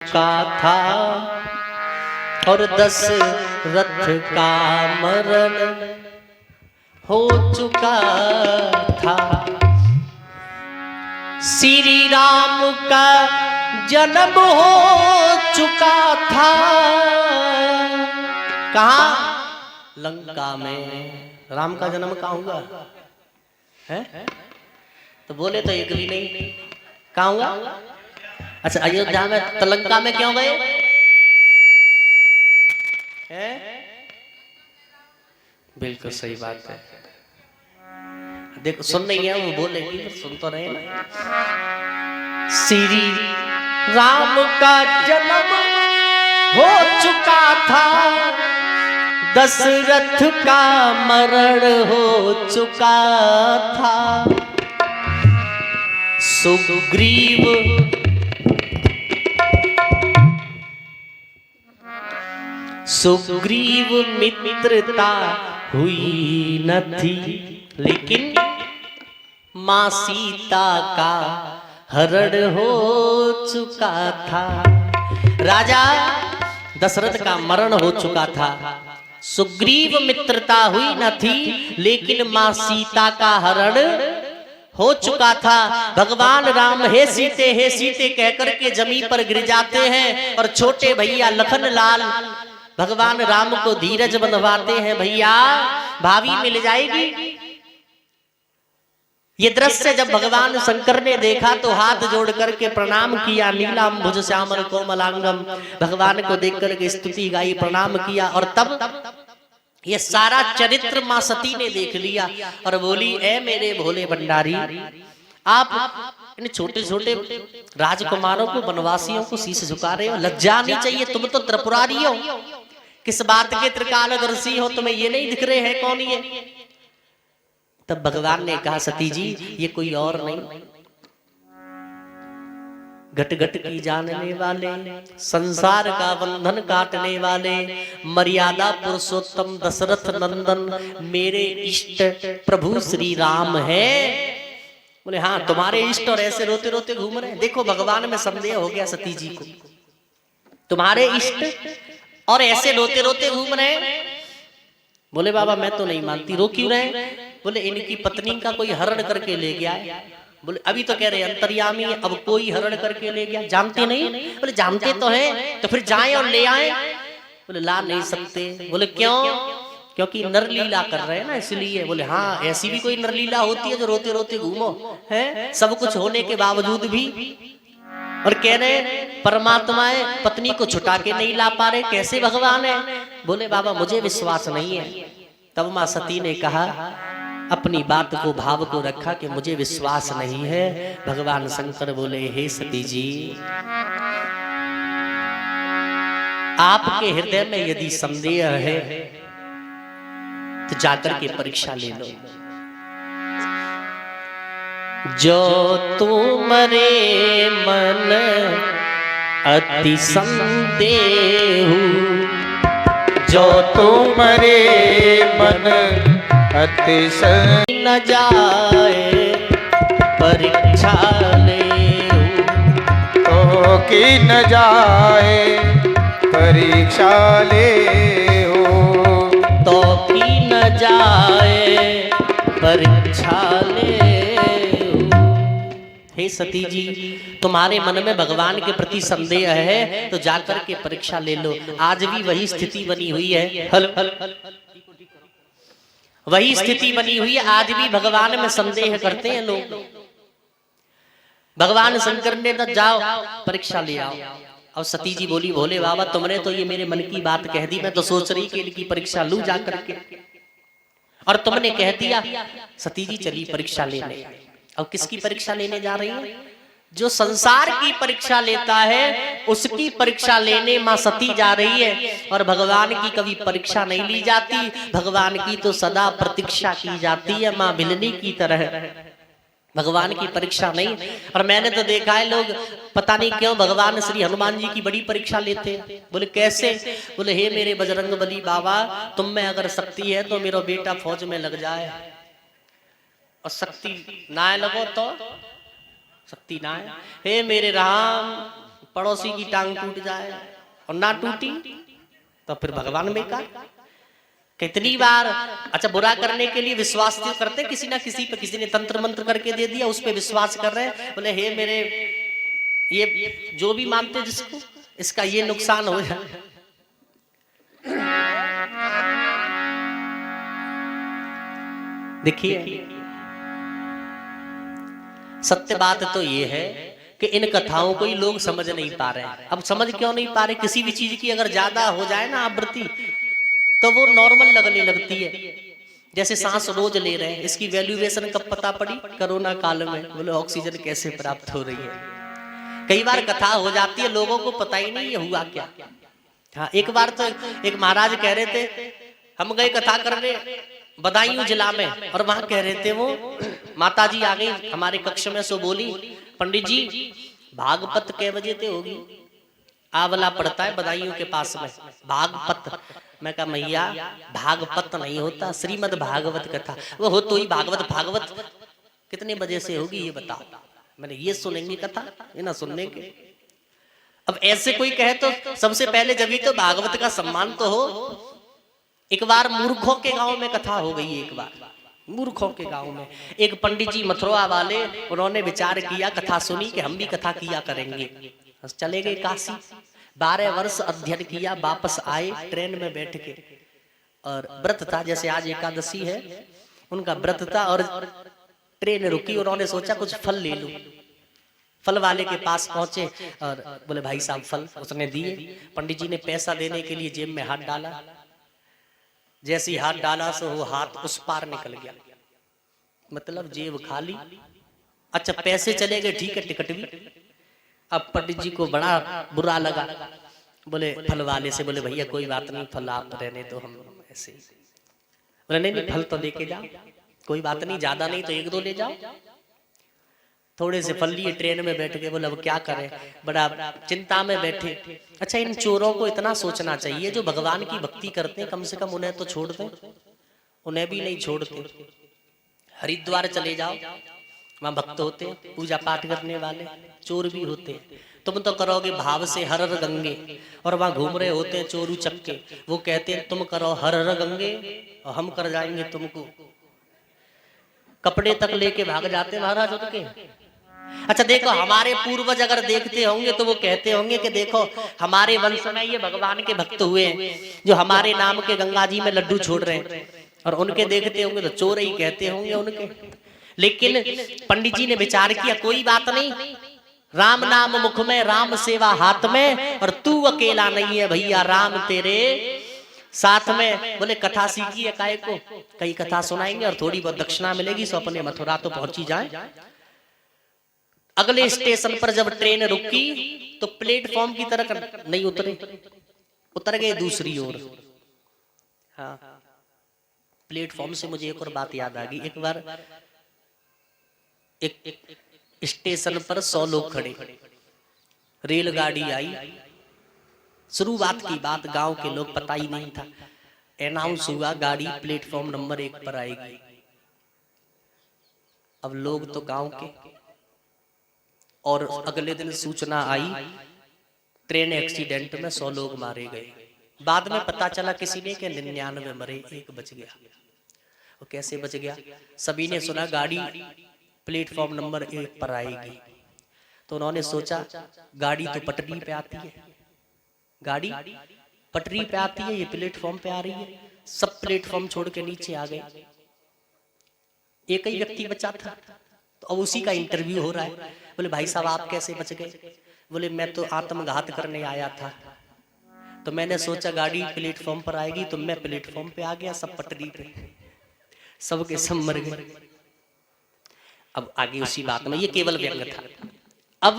का था और दशरथ का मरण हो चुका था। श्री राम का जन्म हो चुका था। कहाँ? लंका में। राम का जन्म कहाँ हुआ है? तो बोले तो एक भी नहीं। कहाँ हुआ? अच्छा, अयोध्या में। तो लंका में क्यों गए? बिल्कुल सही बात है। देखो, सुन नहीं है वो बोलेगी, तो सुन तो रहे ना। श्री राम का जन्म हो चुका था, दशरथ का मरण हो चुका था। सुग्रीव मित्रता हुई न थी, लेकिन मां सीता का हरण हो चुका था। राजा दशरथ का मरण हो चुका था, सुग्रीव मित्रता हुई न थी, लेकिन मां सीता का हरण हो चुका था। भगवान राम हे सीते कहकर के जमीन पर गिर जाते हैं और छोटे भैया लखन लाल भगवान राम को धीरज बंधवाते हैं। भैया भाभी मिल जाएगी। ये दृश्य जब भगवान शंकर ने देखा तो हाथ जोड़ करके प्रणाम किया। नीलांबुज श्यामल कोमलांगम, भगवान को देख करके स्तुति गाई, प्रणाम किया। और तब ये सारा चरित्र मां सती ने देख लिया और बोली, ए मेरे भोले भंडारी, आप इन छोटे छोटे राजकुमारों को, वनवासियों को शीश झुका रहे हो, लज्जा नहीं चाहिए? तुम तो त्रिपुरारी हो, किस बात के त्रिकालदर्शी हो, तुम्हें ये नहीं दिख रहे हैं कौन ये? तब भगवान ने कहा, सती जी ये कोई और नहीं, घट घट की जानने वाले, संसार का बंधन काटने वाले, मर्यादा पुरुषोत्तम दशरथ नंदन मेरे इष्ट प्रभु श्री राम है। बोले हाँ, तुम्हारे इष्ट और ऐसे रोते रोते घूम रहे हैं? देखो भगवान में संदेह हो गया सती जी को, तुम्हारे इष्ट और ऐसे रोते रोते घूम रहे हैं। बोले बाबा मैं तो नहीं मानती। रो क्यों रहे? बोले इनकी पत्नी का कोई हरण करके ले गया है। बोले अभी तो कह रहे अंतर्यामी है, अब कोई हरण करके ले गया, जानते नहीं? बोले जानते तो हैं, तो फिर जाएं और ले आए। बोले ला नहीं सकते। बोले क्यों? क्योंकि नरलीला कर रहे हैं ना, इसलिए। बोले हाँ, ऐसी भी कोई नरलीला होती है जो रोते रोते घूमो है, सब कुछ होने के बावजूद भी। और कह रहे परमात्माएं पत्नी को छुटा के नहीं ला पा रहे, कैसे भगवान है? बोले बाबा मुझे विश्वास नहीं है। तब मां सती ने कहा, अपनी बात को, भाव को रखा कि मुझे विश्वास नहीं है। भगवान शंकर बोले, हे सती जी, आपके हृदय में यदि संदेह है तो जाकर के परीक्षा ले लो। जो तुम्हारे मन अति संदेह, जो तुम्हारे मन अतिशय न जाए परीक्षा ले, तो कि न जाए परीक्षा ले हो, तो कि न जाए परीक्षा ले। हे सती जी, तुम्हारे मन में भगवान के प्रति संदेह है तो जाकर के परीक्षा ले लो। आज भी वही स्थिति बनी हुई है। वही स्थिति बनी हुई है, आज भी भगवान में संदेह करते हैं लोग। भगवान शंकर ने तो जाओ परीक्षा ले आओ। और सती जी बोली, भोले बाबा तुमने तो ये मेरे मन की बात कह दी, मैं तो सोच रही कि इनकी परीक्षा लूं जा करके, और तुमने कह दिया। सती जी चली परीक्षा लेने। अब किसकी परीक्षा लेने जा रही है? जो संसार की परीक्षा लेता है उसकी परीक्षा लेने मां सती जा रही है। और भगवान की कभी परीक्षा नहीं ली जाती, भगवान की तो सदा प्रतीक्षा की जाती है, मां भिलनी की तरह। भगवान की परीक्षा नहीं। और मैंने तो देखा है लोग पता नहीं क्यों भगवान श्री हनुमान जी की बड़ी परीक्षा लेते हैं। बोले कैसे? बोले हे मेरे बजरंग बली बाबा, तुम में अगर शक्ति है तो मेरा बेटा फौज में लग जाए, और शक्ति ना लगो तो शक्ति ना है। हे मेरे राम, पड़ोसी की टांग टूट जाए और ना टूटी तो फिर भगवान बेकार। कितनी बार अच्छा बुरा करने के लिए विश्वास तो करते किसी ना किसी पे, किसी ने तंत्र मंत्र करके दे दिया उस पे विश्वास कर रहे हैं, बोले हे मेरे ये जो भी मानते जिसको इसका ये नुकसान हो जाए। देखिए सत्य बात तो ये है कि इन कथाओं को ही लोग समझ नहीं पा रहे हैं। अब समझ क्यों नहीं पा रहे? किसी भी चीज की अगर ज्यादा हो जाए ना आवृत्ति तो वो नॉर्मल लगने लगती है। जैसे सांस रोज ले रहे हैं, इसकी वैल्यूएशन कब पता पड़ी? कोरोना काल में। बोले ऑक्सीजन कैसे प्राप्त हो रही है। कई बार कथा हो जाती है लोगों को पता ही नहीं ये हुआ क्या। हाँ एक बार तो एक महाराज कह रहे थे, हम गए कथा करने बदायूं जिला में, और वहां कह रहे थे वो माता जी आ गई हमारे कक्ष में, सो बोली पंडित जी भागवत कै बजे ते होगी? आवला पड़ता है बदायूं के पास में भागवत। मैं कहा मैया भागवत नहीं होता, श्रीमद् भागवत कथा। वो हो तो ही भागवत, भागवत कितने बजे से होगी ये बताओ। मैंने ये सुनेंगे कथा, ये ना सुनने के। अब ऐसे कोई कहे तो सबसे पहले जब तो भागवत का सम्मान तो हो। एक बार मूर्खों के गांव में कथा हो गई। एक बार मूर्खों के गांव में एक पंडित जी मथुरा वाले, उन्होंने विचार किया, कथा सुनी कि हम भी कथा किया करेंगे। चले गए काशी, 12 वर्ष अध्ययन किया, वापस आए ट्रेन में बैठ के, और व्रत था जैसे आज एकादशी है उनका व्रत था, और ट्रेन रुकी। उन्होंने सोचा कुछ फल ले लूं। फल वाले के पास पहुंचे और बोले भाई साहब फल, उसने दिए। पंडित जी ने पैसा देने के लिए जेब में हाथ डाला, जैसे ही हाथ डाला सो वो हाथ उस पार निकल गया, मतलब जेब खाली। अच्छा पैसे चले गए, ठीक है टिकट भी। अब पंडित जी को बड़ा बुरा लगा, बोले फल वाले से, बोले भैया कोई बात नहीं, फल आप रहने तो हम ऐसे। बोले नहीं फल तो लेके जाओ, कोई बात नहीं, ज्यादा नहीं तो 1-2 ले जाओ। थोड़े से फल लिए, ट्रेन में बैठ गए। बोले अब क्या करें, बड़ा चिंता में बैठे। अच्छा इन चोरों को इतना सोचना चाहिए, जो भगवान की भक्ति करते हैं कम से कम उन्हें तो छोड़ दें, उन्हें भी नहीं छोड़ते। हरिद्वार चले जाओ, वहां भक्त होते हैं, पूजा पाठ करने वाले, चोर भी होते हैं। तुम तो करोगे भाव से हर हर गंगे, और वहां घूम रहे होते हैं चोरू चक्के, वो कहते हैं तुम करो हर हर गंगे और हम कर जाएंगे तुमको। कपड़े तक लेके भाग जाते महाराज उनके। अच्छा देखो हमारे पूर्वज अगर देखते होंगे तो वो कहते होंगे कि देखो हमारे वंश में ये भगवान के भक्त हुए हैं जो हमारे नाम के गंगा जी में लड्डू छोड़ रहे हैं, और उनके देखते होंगे तो चोर ही कहते होंगे उनके। लेकिन पंडित जी ने विचार किया कोई बात नहीं, राम नाम मुख में, राम सेवा हाथ में, और तू अकेला नहीं है भैया, राम तेरे साथ में। बोले कथा सीखी है काय को, कई कथा सुनाएंगे और थोड़ी बहुत दक्षिणा मिलेगी, सो अपने मथुरा तो पहुंची जाए। अगले स्टेशन पर जब ट्रेन रुकी तो प्लेटफॉर्म की तरफ नहीं उतरे, उतर गए दूसरी ओर। हाँ प्लेटफॉर्म से मुझे एक और बात याद आ गई। एक बार एक स्टेशन पर 100 लोग खड़े, रेलगाड़ी आई, शुरुआत की बात, गांव के लोग पता ही नहीं था, अनाउंस हुआ गाड़ी प्लेटफॉर्म नंबर 1 पर आएगी। अब लोग तो गांव के, और अगले दिन सूचना आई ट्रेन एक्सीडेंट में 100 लोग मारे गए। बाद में पता चला किसी ने कि 99 मरे, 1 बच गया। वो कैसे बच गया? सभी ने सुना गाड़ी प्लेटफॉर्म नंबर 1 पर आएगी, तो उन्होंने सोचा गाड़ी तो पटरी पे आती है, गाड़ी पटरी पे आती है, ये प्लेटफॉर्म पे आ रही है। सब प्लेटफॉर्म छोड़ के नीचे आ गए, एक ही व्यक्ति बचा था। तो अब उसी का इंटरव्यू हो रहा है। बोले भाई साहब आप कैसे बच गए? बोले मैं तो आत्मघात करने आया था, तो मैंने सोचा गाड़ी प्लेटफॉर्म पर आएगी तो मैं प्लेटफॉर्म पे आ गया, सब पटरी पे, सबके सब मर गए। अब आगे उसी बात में, ये केवल व्यंग था। अब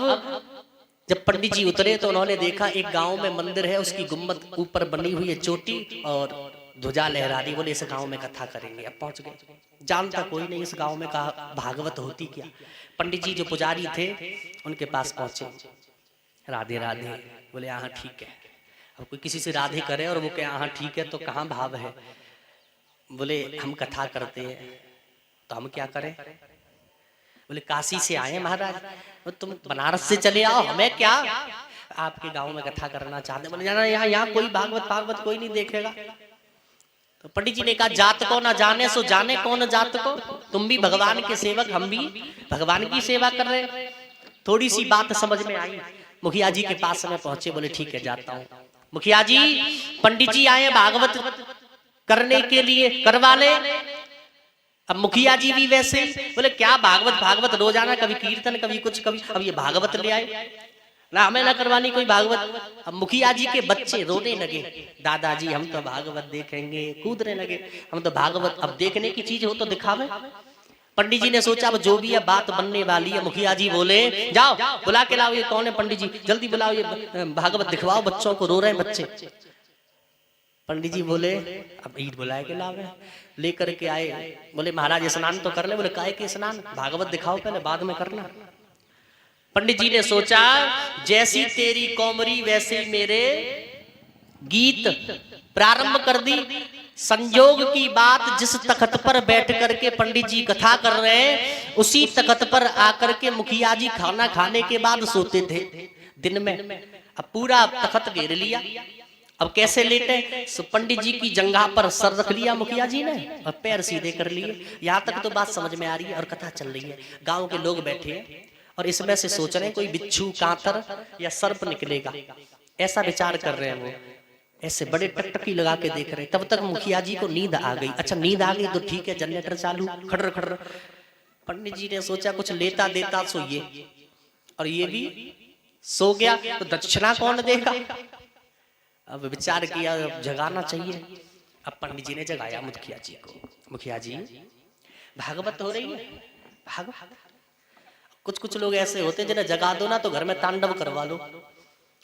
जब पंडित जी उतरे तो उन्होंने देखा एक गांव में मंदिर है, उसकी गुम्बद ऊपर बनी हुई है चोटी और ध्वजा लहरा रही। बोले इस गांव में कथा करेंगे। अब पहुंच गए, जानता कोई नहीं इस गांव में कहा भागवत होती क्या। पंडित जी जो पुजारी थे उनके पास पहुंचे, राधे राधे। बोले हाँ ठीक है। अब कोई किसी से राधे करे और वो कहे हाँ ठीक है, तो कहाँ भाव है? बोले हम कथा करते हैं, तो हम क्या करें? बोले काशी से आए महाराज। तुम बनारस से चले आओ, हमें क्या, आपके गांव में कथा करना चाहते, बोले जाना यहाँ कोई भागवत कोई नहीं देखेगा। तो पंडित जी ने कहा जात को ना जाने सो जाने कौन जात को, तुम भी भगवान के सेवक, हम भी भगवान की सेवा कर रहे हैं। थोड़ी सी बात समझ में आई, मुखिया जी के पास में पहुंचे, बोले ठीक है जाता हूँ। मुखिया जी पंडित जी आए भागवत करने के लिए, करवा ले। अब मुखिया जी भी वैसे ही बोले क्या भागवत रोजाना, कभी कीर्तन कभी कुछ, कभी अब ये भागवत ले आए ना, हमें ना करवानी कोई भागवत। अब मुखिया जी के बच्चे रोने लगे, दादाजी हम तो भागवत देखेंगे, कूदने लगे, हम तो भागवत, अब देखने की चीज हो तो दिखावे। पंडित जी ने सोचा अब जो भी है बात बनने वाली है। मुखिया जी बोले जाओ बुला के लाओ, ये कौन है पंडित जी, जल्दी बुलाओ, ये भागवत दिखवाओ बच्चों को, रो रहे हैं बच्चे। पंडित जी बोले अब ईद बुलाए के लावे, लेकर के आए। बोले महाराज स्नान तो कर ले। बोले काहे के स्नान, भागवत दिखाओ पहले, बाद में करना। पंडित जी ने सोचा जैसी तेरी कौमरी वैसे ही मेरे गीत, प्रारंभ कर दी। संयोग की बात, जिस तख्त पर बैठ करके पंडित जी कथा कर रहे हैं, उसी तख्त पर आकर के मुखिया जी खाना खाने के बाद सोते थे दिन में। अब पूरा तख्त घेर लिया, अब कैसे लेटे, पंडित जी की जंघा पर सर रख लिया मुखिया जी ने और पैर सीधे कर लिए। यहाँ तक तो बात समझ में आ रही है और कथा चल रही है। गांव के लोग बैठे हैं और इसमें से सोच रहे हैं कोई बिच्छू, कांतर या सर्प निकलेगा, ऐसा विचार कर रहे हैं। वो ऐसे बड़े टकटकी लगा के देख रहे हैं। तब तक मुखिया जी को नींद आ गई। अच्छा नींद आ गई तो ठीक है, जनरेटर चालू, खड़र खड़र। पंडित जी ने सोचा कुछ लेता देता सोइए, और ये भी सो गया तो दक्षिणा कौन देगा। अब विचार किया जगाना चाहिए। अब पंडित जी ने जगाया मुखिया जी को, मुखिया जी भागवत हो रही है, भागवत। कुछ लोग ऐसे होते हैं जिन्हें जगा दो ना तो घर में तांडव करवा लो।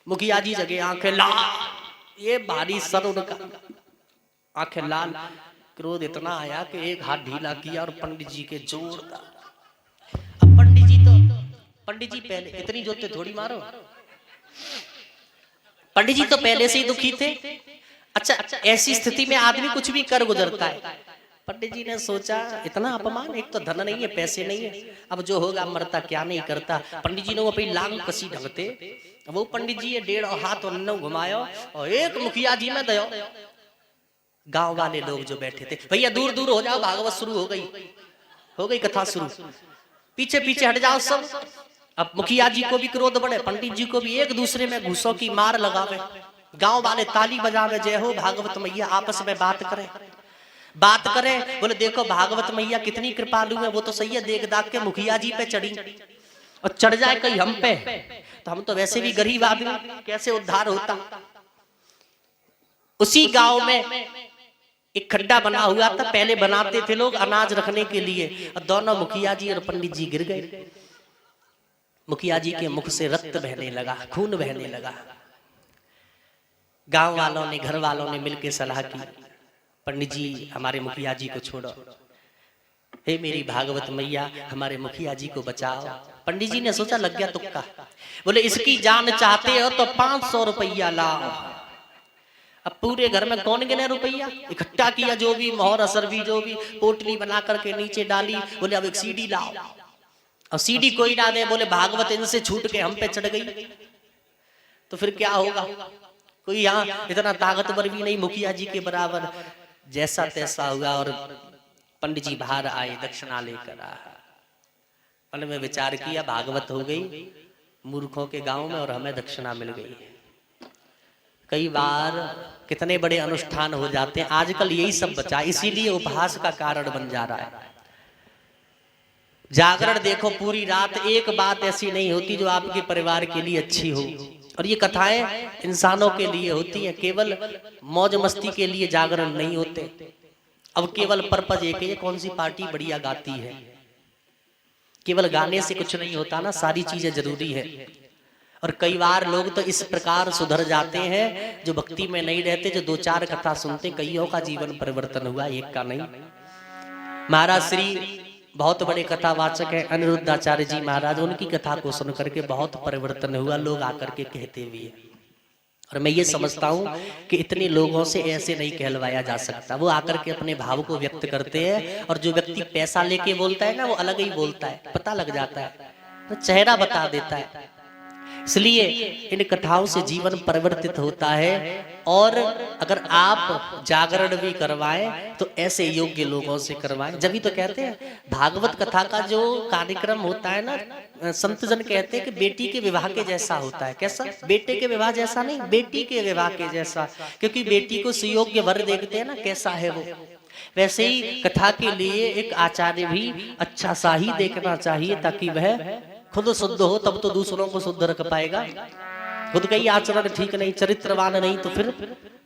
मुखिया जी जगे, आंखें लाल, ये भारी सर उनका, आंखें लाल, क्रोध इतना आया कि एक हाथ ढीला किया और पंडित जी के जोरदार। अब पंडित जी पहले इतनी जोते थोड़ी मारो, पंडित जी तो पहले से ही दुखी थे। अच्छा ऐसी स्थिति में आदमी कुछ भी कर गुजरता है। पंडित जी ने सोचा इतना अपमान, एक तो धन नहीं है, पैसे नहीं है, अब जो होगा मरता क्या नहीं करता। पंडित जी ने वो अपनी लांग कसी ढंगते, वो पंडित जी 1.5 हाथ उन्होंने घुमायो और एक मुखिया जी में दयो। गांव वाले लोग जो बैठे थे, भैया दूर दूर हो जाओ, भागवत शुरू हो गई कथा शुरू, पीछे पीछे हट जाओ सब। अब मुखिया जी को भी क्रोध बढ़े, पंडित जी को भी, एक दूसरे में घूसों की मार लगावे। गांव वाले ताली बजावे, जय हो भागवत मैया, आपस में बात करें। बोले देखो भागवत मैया कितनी कृपालु है, वो तो सही है, देख दाख के मुखिया जी पे चढ़ी, और चढ़ जाए कहीं हम पे तो हम तो वैसे भी गरीब आदमी, कैसे उद्धार होता। उसी गांव में एक खड्डा बना हुआ था, पहले बनाते थे लोग अनाज रखने के लिए, और दोनों मुखिया जी और पंडित जी गिर गए। मुखिया जी के मुख से रक्त बहने लगा, खून बहने लगा। गांव वालों ने, घर वालों ने मिलकर सलाह की, पंडित जी हमारे मुखिया जी को छोड़ो, हे मेरी भागवत मैया हमारे मुखिया जी को बचाओ। पंडित जी ने सोचा लग गया तुक्का, बोले इसकी जान चाहते हो तो 500 रुपया लाओ। अब पूरे घर में कौन गिने रुपया, इकट्ठा किया, जो भी मोहर असर भी, जो भी पोटली बना करके नीचे डाली। बोले अब एक सीडी लाओ, अब सीडी कोई ना दे, बोले भागवत इनसे छूट के हम पे चढ़ गई तो फिर क्या होगा। कोई यहाँ इतना ताकतवर भी नहीं मुखिया जी के बराबर। जैसा तैसा हुआ और पंडित जी बाहर आए, दक्षिणा लेकर आया। पल में विचार किया भागवत हो गई मूर्खों के गांव में और हमें दक्षिणा मिल गई। कई बार कितने बड़े अनुष्ठान हो जाते हैं, आजकल यही सब बचा, इसीलिए उपहास का कारण बन जा रहा है। जागरण देखो पूरी रात, एक बात ऐसी नहीं होती जो आपके परिवार के लिए अच्छी हो। और ये कथाएं इंसानों के लिए होती हैं, केवल मौज मस्ती के लिए जागरण नहीं होते। अब केवल पर्पज एक है, कौन सी पार्टी बढ़िया गाती है। केवल गाने से कुछ नहीं होता ना, सारी चीजें जरूरी है। और कई बार लोग तो इस प्रकार सुधर जाते हैं जो भक्ति में नहीं रहते, जो 2-4 कथा सुनते, कईयों का जीवन परिवर्तन हुआ, एक का नहीं। महाराज श्री बहुत बड़े कथावाचक है अनिरुद्धाचार्य जी महाराज, उनकी कथा को सुन करके बहुत परिवर्तन हुआ, लोग आकर के कहते भी है। और मैं ये समझता हूँ कि इतने लोगों से ऐसे नहीं कहलवाया जा सकता। वो आकर के अपने भाव को व्यक्त करते हैं, और जो व्यक्ति पैसा लेके बोलता है ना, वो अलग ही बोलता है, पता लग जाता है, तो चेहरा बता देता है। इसलिए इन कथाओं से जीवन परिवर्तित होता है। और अगर आप जागरण भी करवाएं तो ऐसे योग्य लोगों से करवाएं। जब भी तो कहते हैं भागवत कथा का जो कार्यक्रम होता है ना, संत जन कहते हैं कि बेटी के विवाह के जैसा होता है। कैसा? बेटे के विवाह जैसा नहीं, बेटी के विवाह के जैसा। क्योंकि बेटी को सुयोग्य वर देखते हैं ना, कैसा है वो। वैसे ही कथा के लिए एक आचार्य भी अच्छा सा ही देखना चाहिए, ताकि वह खुद शुद्ध हो तब तो दूसरों को शुद्ध रख पाएगा। खुद का ही आचरण ठीक नहीं, चरित्रवान नहीं, तो फिर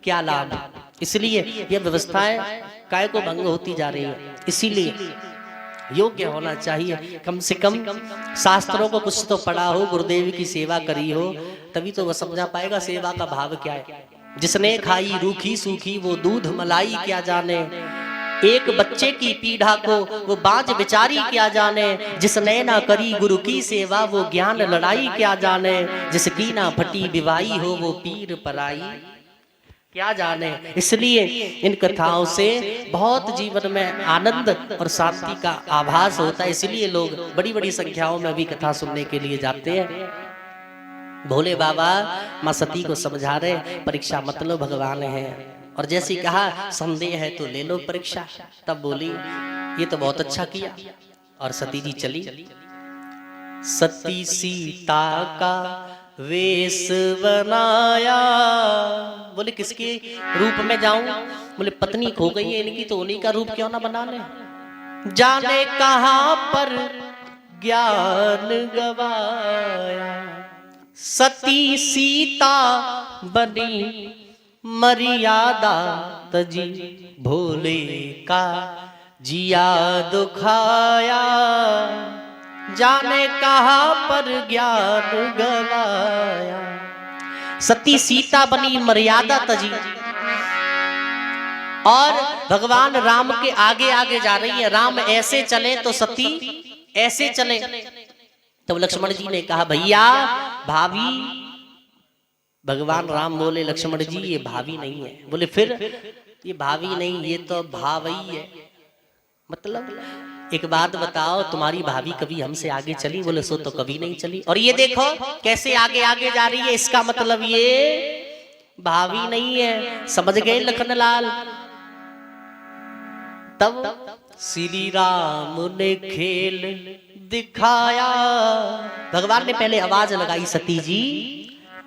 क्या लाभ। इसलिए यह व्यवस्थाएं काय को भंग होती जा रही है। इसीलिए योग्य होना चाहिए, कम से कम शास्त्रों को कुछ तो पढ़ा हो, गुरुदेव की सेवा करी हो, तभी तो वह समझा पाएगा सेवा का भाव क्या है। जिसने खाई रूखी सूखी वो दूध मलाई क्या जाने, एक बच्चे की पीढ़ा को वो बाज बिचारी क्या जाने, जिसने ना करी गुरु की सेवा वो ज्ञान लड़ाई क्या जाने, जिसकी ना फटी विवाही हो वो पीर पराई क्या जाने। इसलिए इन कथाओं से बहुत जीवन में आनंद और शांति का आभास होता है। इसलिए लोग बड़ी बड़ी संख्याओं में भी कथा सुनने के लिए जाते हैं। भोले बाबा माँ सती को समझा रहे, परीक्षा मत लो, भगवान है। और जैसे कहा संदेह है तो ले लो परीक्षा। तब बोली ये तो बहुत अच्छा किया। और सती जी चली। सती सीता का वेश बनाया। बोले किसके रूप में जाऊं? बोले पत्नी खो गई है इनकी, तो उन्हीं का रूप क्यों ना बना ले। जाने कहां पर ज्ञान गवाया, सती सीता बनी मर्यादा तजी, भोले का जिया दुखाया। जाने कहां पर ज्ञान गवाया, सती सीता बनी मर्यादा तजी। और भगवान राम के आगे आगे जा रही है। राम ऐसे चले तो सती ऐसे चले। तब लक्ष्मण जी ने कहा भैया भाभी। भगवान राम बोले लक्ष्मण जी ये भाभी नहीं है। बोले फिर? ये भाभी नहीं, ये तो भावई है। मतलब एक बात बताओ, तुम्हारी भाभी कभी हमसे आगे चली? बोले सो तो कभी नहीं चली। और ये देखो कैसे आगे आगे जा रही है, इसका मतलब ये भाभी नहीं है। समझ गए लखनलाल? तब श्री राम ने खेल दिखाया। भगवान ने पहले आवाज लगाई, सती जी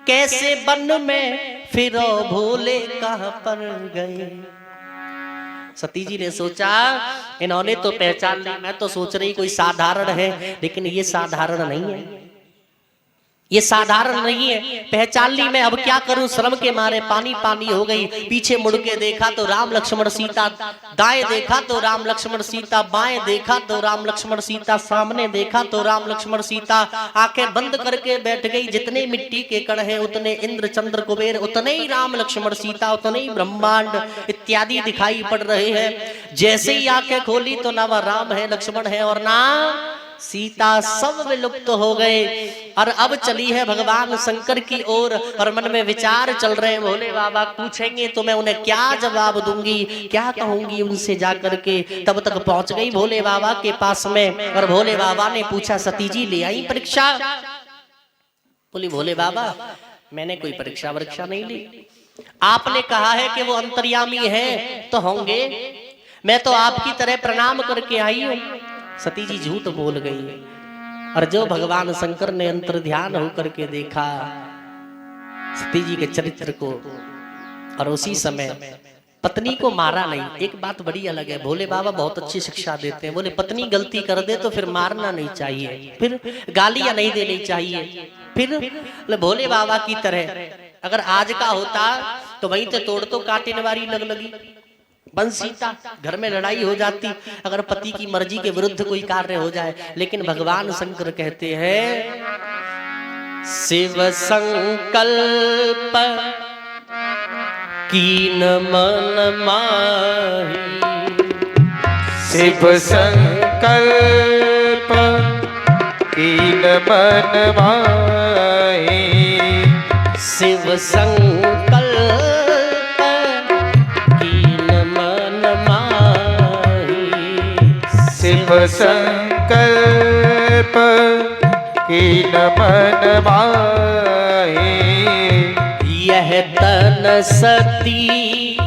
कैसे वन में फिरो भोले कहां पर गए। सती जी ने सोचा इन्होंने तो पहचान ली, मैं तो सोच रही कोई साधारण है, लेकिन ये साधारण नहीं है। ये साधारण नहीं है। पहचान ली मैं, अब क्या करूं? शर्म के मारे पानी पानी हो गई। पीछे मुड़ के देखा तो राम लक्ष्मण सीता, दाएं देखा तो राम लक्ष्मण सीता, बाएं देखा तो राम लक्ष्मण सीता, सामने देखा तो राम लक्ष्मण सीता। आंखें बंद करके बैठ गई। जितने मिट्टी के कण हैं उतने इंद्र चंद्र कुबेर, उतने ही राम लक्ष्मण सीता, उतने ही ब्रह्मांड इत्यादि दिखाई पड़ रहे हैं। जैसे ही आंखें खोली तो ना वह राम है, लक्ष्मण है और ना सीता, सब विलुप्त हो गए। और अब चली है भगवान शंकर की ओर। और मन में विचार चल रहे हैं, भोले बाबा पूछेंगे तो मैं उन्हें क्या जवाब दूंगी, क्या कहूंगी उनसे जाकर के। तब तक पहुंच गई भोले बाबा के पास में। और भोले बाबा ने पूछा सती जी ले आई परीक्षा? बोली भोले बाबा मैंने कोई परीक्षा वरीक्षा नहीं ली। आपने कहा है कि वो अंतर्यामी है तो होंगे, मैं तो आपकी तरह प्रणाम करके आई हूं। सती जी झूठ बोल गई। और जो भगवान शंकर ने अंतर ध्यान होकर के देखा सती जी के चरित्र को, और उसी समय पत्नी को मारा नहीं। एक बात बड़ी अलग है, भोले बाबा बहुत अच्छी शिक्षा देते हैं। बोले पत्नी गलती कर दे तो फिर मारना नहीं चाहिए, फिर गालियां नहीं देनी चाहिए। फिर भोले बाबा की तरह अगर आज का होता तो वहीं तो तोड़ तो काटने वाली लग लगी बंसीता, घर में लड़ाई हो जाती अगर पति की मर्जी के विरुद्ध कोई कार्य हो जाए। लेकिन भगवान शंकर कहते हैं शिव संकल्प कीन मन माही, शिव संकल्प कीन मन माही, शिव संकल्प शिव संकल्प कीन मन माहे। यह तन सती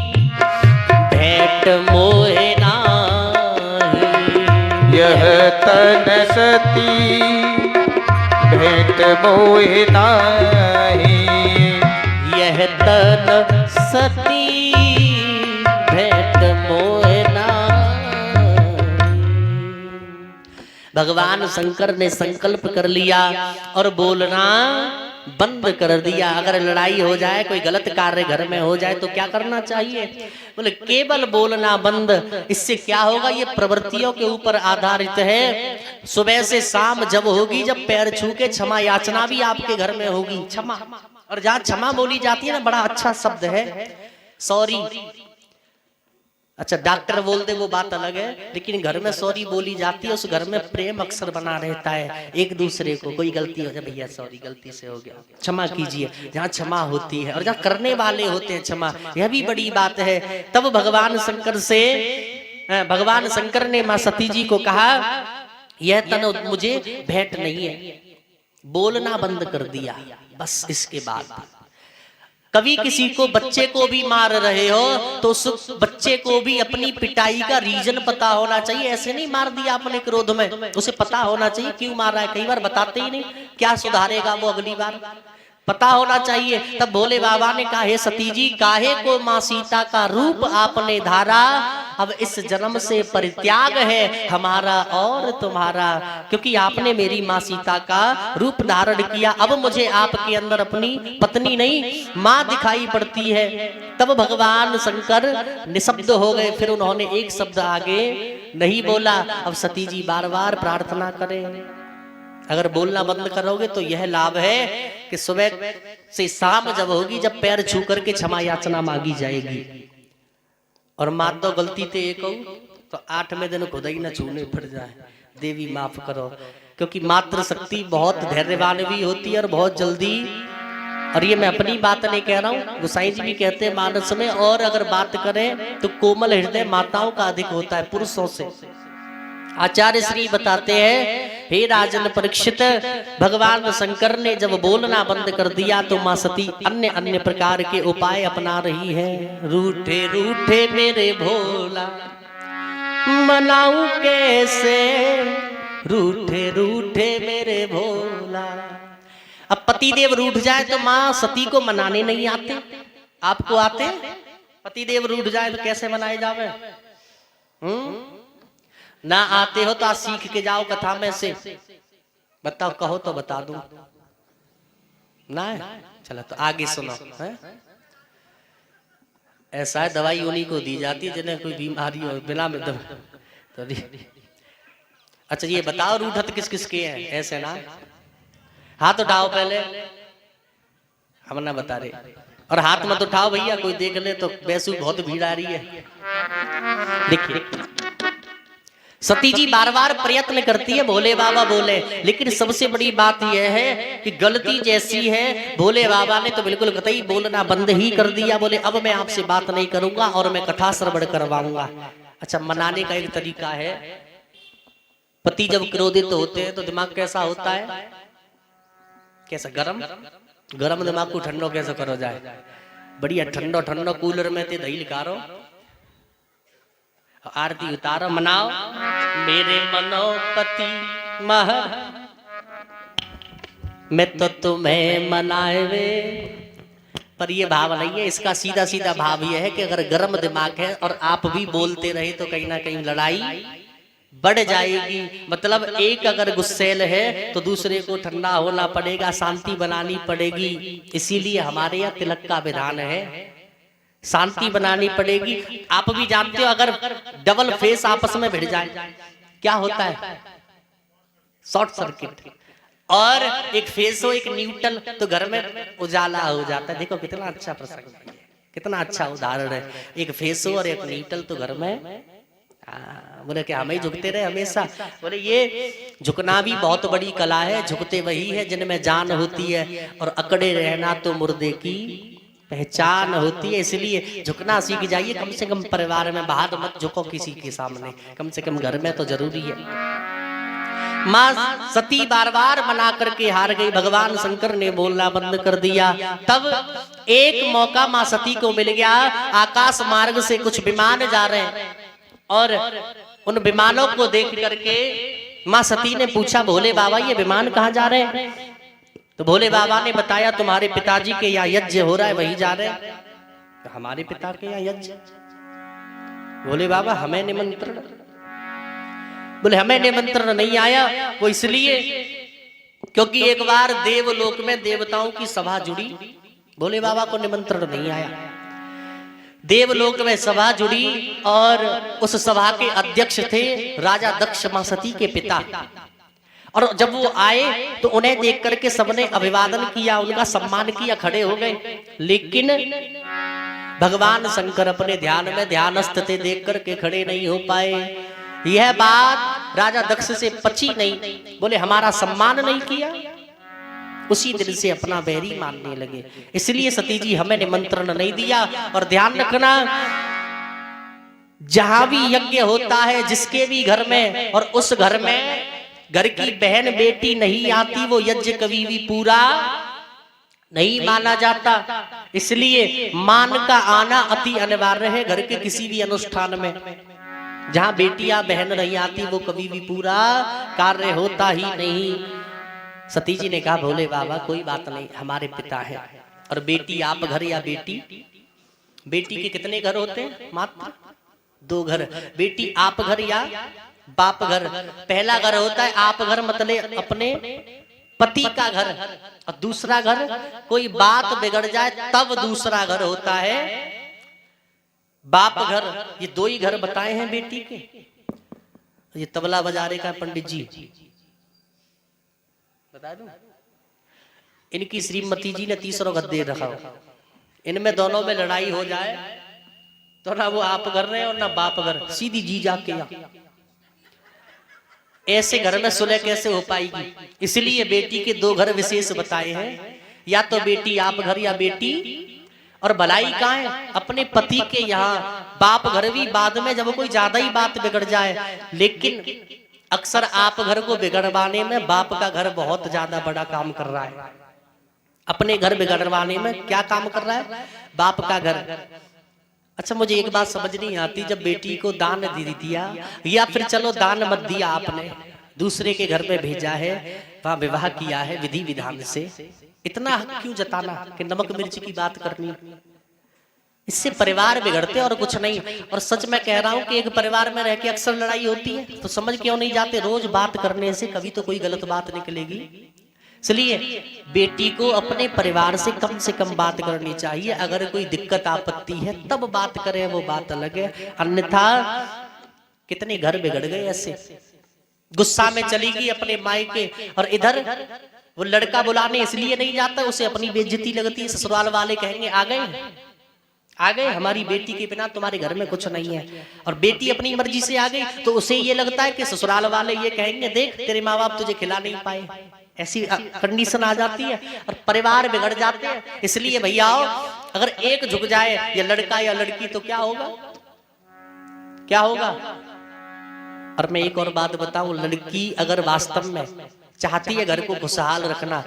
भेंट मोहे नाहि। यह तन सती भेंट मोहे नाहि। यह तन सती भेंट मोहे नाहि। भगवान शंकर ने संकल्प कर लिया और बोलना बंद कर दिया। अगर लड़ाई हो जाए, कोई गलत कार्य घर में हो जाए तो क्या करना चाहिए? बोले केवल बोलना बंद। इससे क्या होगा? ये प्रवृत्तियों के ऊपर आधारित है। सुबह से शाम जब होगी, जब पैर छू के क्षमा याचना भी आपके घर में होगी। क्षमा, और जहाँ क्षमा बोली जाती है ना, बड़ा अच्छा शब्द है सॉरी। अच्छा, डॉक्टर बोल दे वो बात अलग है, लेकिन घर में सॉरी बोली जाती है। उस घर में प्रेम अक्सर बना रहता है। एक दूसरे को कोई गलती हो जाए, भैया सॉरी गलती से हो गया, क्षमा कीजिए। जहाँ क्षमा होती है और जहाँ करने वाले होते हैं क्षमा, यह भी बड़ी बात है। तब भगवान शंकर ने माँ सती जी को कहा, यह तन मुझे भेंट नहीं है। बोलना बंद कर दिया बस। इसके बाद कभी किसी को, बच्चे को भी मार रहे हो तो उस बच्चे को भी अपनी पिटाई का रीजन पता होना चाहिए। ऐसे नहीं मार दिया अपने क्रोध में, उसे पता होना चाहिए क्यों मार रहा है। कई बार बताते ही नहीं, क्या सुधारेगा वो अगली बार, पता होना चाहिए। तब भोले बाबा ने कहा, हे सती जी, काहे को माँ सीता का रूप आपने धारा। अब इस जन्म से परित्याग है हमारा और तुम्हारा, क्योंकि आपने मेरी माँ सीता का रूप धारण किया। अब मुझे आपके अंदर अपनी पत्नी नहीं, माँ दिखाई पड़ती है। तब भगवान शंकर निशब्द हो गए। फिर उन्होंने एक शब्द आगे नहीं बोला। अब सती जी बार बार प्रार्थना करें। अगर बोलना बंद करोगे तो यह लाभ है कि सुबह से शाम जब होगी, जब पैर छू करके क्षमा याचना मांगी जाएगी। और मान दो गलती ते एक हो तो 8वें दिन खुदा ही न छूने पड़ जाए, देवी माफ करो। क्योंकि मातृ शक्ति बहुत धैर्यवान भी होती है और बहुत जल्दी। और ये मैं अपनी बात नहीं कह रहा हूँ, गोसाई जी भी कहते हैं मानस में। और अगर बात करें तो कोमल हृदय माताओं का अधिक होता है पुरुषों से। आचार्य श्री बताते हैं, हे राजन परीक्षित, भगवान शंकर ने जब बोलना बंद कर दिया तो माँ सती अन्य अन्य प्रकार के उपाय अपना रही है। रूठे रूठे मेरे भोला मनाऊं कैसे, रूठे रूठे मेरे भोला। अब पतिदेव रूठ जाए तो माँ सती को मनाने नहीं आते। आपको आते? पतिदेव रूठ जाए तो कैसे मनाए जावे? ना आते हो तो आज सीख के जाओ कथा में से। बताओ, कहो तो बता दूं। ना चलो तो आगे सुनो है? ऐसा है, दवाई उन्हीं को दी जाती है जिन्हें कोई बीमारी हो, बिना में तो अच्छा ये बताओ, रूठत किस किस के हैं? ऐसे ना हाथ उठाओ पहले, हम ना बता रहे। और हाथ मत उठाओ भैया, कोई देख ले तो वैसे बहुत भीड़ आ रही है। देखिए सती जी बार बार प्रयत्न करती है, भोले बाबा बोले। लेकिन सबसे बड़ी बात यह है कि गलती जैसी है, भोले बाबा ने तो बिल्कुल कतई बोलना बंद ही कर दिया। बोले अब मैं आपसे बात नहीं करूंगा और मैं कथा श्रवण करवाऊंगा। अच्छा, मनाने का एक तरीका है। पति जब क्रोधित होते हैं तो दिमाग कैसा होता है? कैसा? गरम गरम दिमाग को ठंडो कैसे करो जाए? बढ़िया ठंडो ठंडो कूलर में ते दही लिकारो, आरती उतारो, मनाओ। मेरे मनोपति मह मैं तो तुम्हें मनाए वे। पर ये भाव नहीं है, इसका सीधा सीधा भाव ये है कि अगर गर्म दिमाग है और आप भी बोलते रहे तो कहीं ना कहीं लड़ाई बढ़ जाएगी। मतलब एक अगर गुस्सेल है तो दूसरे को ठंडा होना पड़ेगा, शांति बनानी पड़ेगी। इसीलिए हमारे यहाँ तिलक का विधान है, शांति बनानी पड़ेगी। आप भी जानते हो अगर डबल फेस आपस में भिड़ जाए क्या होता है? Short circuit. और एक फेस हो एक न्यूट्रल तो घर में उजाला हो जाता है। देखो कितना अच्छा प्रसंग है, कितना अच्छा उदाहरण है। एक फेस हो और एक न्यूट्रल तो घर में। बोले कि हम ही झुकते रहे हमेशा? बोले ये झुकना भी बहुत बड़ी कला है। झुकते वही है जिनमें जान होती है, और अकड़े रहना तो मुर्दे की पहचान होती है। इसलिए झुकना सीख जाइए, कम से कम परिवार में। बाहर मत झुको किसी के सामने, कम से कम घर में तो जरूरी है। माँ सती बार बार मना करके हार गई। भगवान शंकर ने बोलना बंद कर दिया। तब एक मौका माँ सती को मिल गया। आकाश मार्ग से कुछ विमान जा रहे हैं और उन विमानों को देख करके माँ सती ने पूछा, भोले बाबा ये विमान कहाँ जा रहे हैं? तो भोले बाबा ने बताया, तुम्हारे पिताजी के यहाँ यज्ञ हो रहा है, वही जा रहे हैं। तो हमारे पिता के यहाँ यज्ञ? भोले बाबा हमें निमंत्रण? बोले हमें निमंत्रण नहीं आया। वो इसलिए क्योंकि एक बार देवलोक में देवताओं की सभा जुड़ी, भोले बाबा को निमंत्रण नहीं आया। देवलोक में सभा जुड़ी और उस सभा के अध्यक्ष थे राजा दक्ष, मां सती के पिता। और जब वो आए तो उन्हें देख करके सबने अभिवादन किया, उनका सम्मान किया, खड़े हो गए। लेकिन भगवान शंकर अपने ध्यान में ध्यानस्थ थे, देख करके खड़े नहीं हो पाए। यह बात राजा दक्ष से पची नहीं। बोले हमारा सम्मान नहीं किया। उसी दिन से अपना बैरी मानने लगे। इसलिए सती जी हमें निमंत्रण नहीं दिया। और ध्यान रखना, जहां भी यज्ञ होता है जिसके भी घर में, और उस घर में घर की बहन बेटी नहीं आती, वो यज्ञ कभी भी पूरा नहीं माना जाता। इसलिए मान का आना अति अनिवार्य है घर के किसी भी अनुष्ठान में। जहां बेटियां बहन नहीं आती वो कभी भी पूरा कार्य होता ही नहीं। सती जी ने कहा, भोले बाबा कोई बात नहीं, हमारे पिता है। और बेटी आप घर या बेटी? बेटी के कितने घर होते हैं? मात्र 2 घर। बेटी आप घर या बाप घर। पहला घर होता है आप घर, मतलब अपने पति का घर। और दूसरा घर, कोई बात बिगड़ जाए तब दूसरा घर होता है बाप घर। ये 2 ही घर बताए हैं बेटी के। ये तबला बजा रहे का पंडित जी बता दूं, इनकी श्रीमती जी ने 30 घर दे रखा हो। इनमें दोनों में लड़ाई हो जाए तो ना वो आप घर रहे और ना बाप घर, सीधी जी जाके यहाँ। ऐसे घर में सुलह कैसे हो पाएगी? इसलिए बेटी के 2 घर विशेष बताए हैं, या तो बेटी आप घर या बेटी। और भलाई कहाँ है? अपने पति के यहाँ। बाप घर भी बाद में जब कोई ज्यादा ही बात बिगड़ जाए। लेकिन अक्सर आप घर को बिगड़वाने में बाप का घर बहुत ज्यादा बड़ा काम कर रहा है। अपने घर बिगड़वाने में क्या काम कर रहा है? बाप का घर। अच्छा, मुझे एक बात समझ नहीं आती, जब बेटी को दान दे दिया, या फिर चलो दान मत दिया आपने, दूसरे के घर में भेजा है, वहां विवाह किया है विधि विधान से, इतना हक क्यों जताना कि नमक मिर्च की बात करनी? इससे परिवार बिगड़ते और कुछ नहीं। और सच में कह रहा हूं कि एक परिवार में रह के अक्सर लड़ाई होती है, तो समझ क्यों नहीं जाते? रोज बात करने से कभी तो कोई गलत बात निकलेगी। इसलिए बेटी को अपने परिवार से कम बात करनी चाहिए। अगर कोई दिक्कत आपत्ति है तब बात करें, वो बात अलग है। अन्यथा कितने घर बिगड़ गए ऐसे। गुस्सा में चली गई अपने मायके, और इधर वो लड़का बुलाने इसलिए नहीं जाता, उसे अपनी बेइज्जती लगती है। ससुराल वाले कहेंगे आ गए हमारी बेटी के बिना तुम्हारे घर में कुछ नहीं है। और बेटी अपनी मर्जी से आ गई तो उसे ये लगता है कि ससुराल वाले ये कहेंगे, देख तेरे माँ बाप तुझे खिला नहीं पाए। ऐसी कंडीशन आ जाती है और परिवार बिगड़ जाते हैं। इसलिए भैया अगर एक झुक जाए, या लड़का या लड़की, तो क्या होगा? क्या होगा? और मैं एक और बात बताऊं, लड़की अगर वास्तव में चाहती है घर को खुशहाल रखना,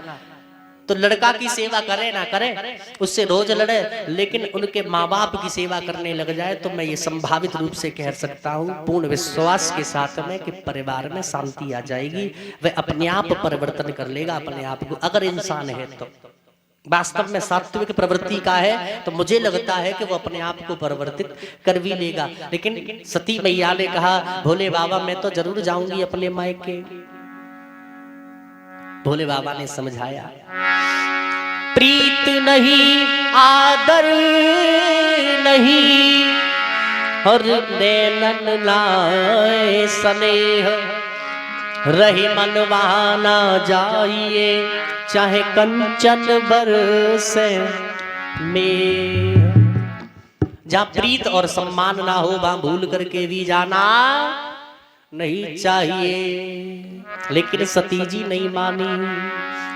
तो लड़का की सेवा करे ना करे, उससे रोज लड़े, लेकिन उनके माँ बाप की सेवा करने लग जाए, तो मैं ये संभावित रूप से कह सकता हूँ पूर्ण विश्वास के साथ में कि परिवार में शांति आ जाएगी। वह अपने आप परिवर्तन कर लेगा अपने आप को, अगर इंसान है तो। वास्तव में सात्विक प्रवृत्ति का है तो मुझे लगता है कि वो अपने आप को परिवर्तित कर भी लेगा। लेकिन सती मैया ने कहा, भोले बाबा मैं तो जरूर जाऊंगी अपने मायके। भोले बाबा ने समझाया, प्रीत नहीं आदर नहीं, और नैनन लाए स्नेह, रही मनवाना जाइए, चाहे कंचन बरसे में। जहाँ प्रीत और सम्मान ना हो वहां भूल करके भी जाना नहीं चाहिए। लेकिन सती जी नहीं मानी।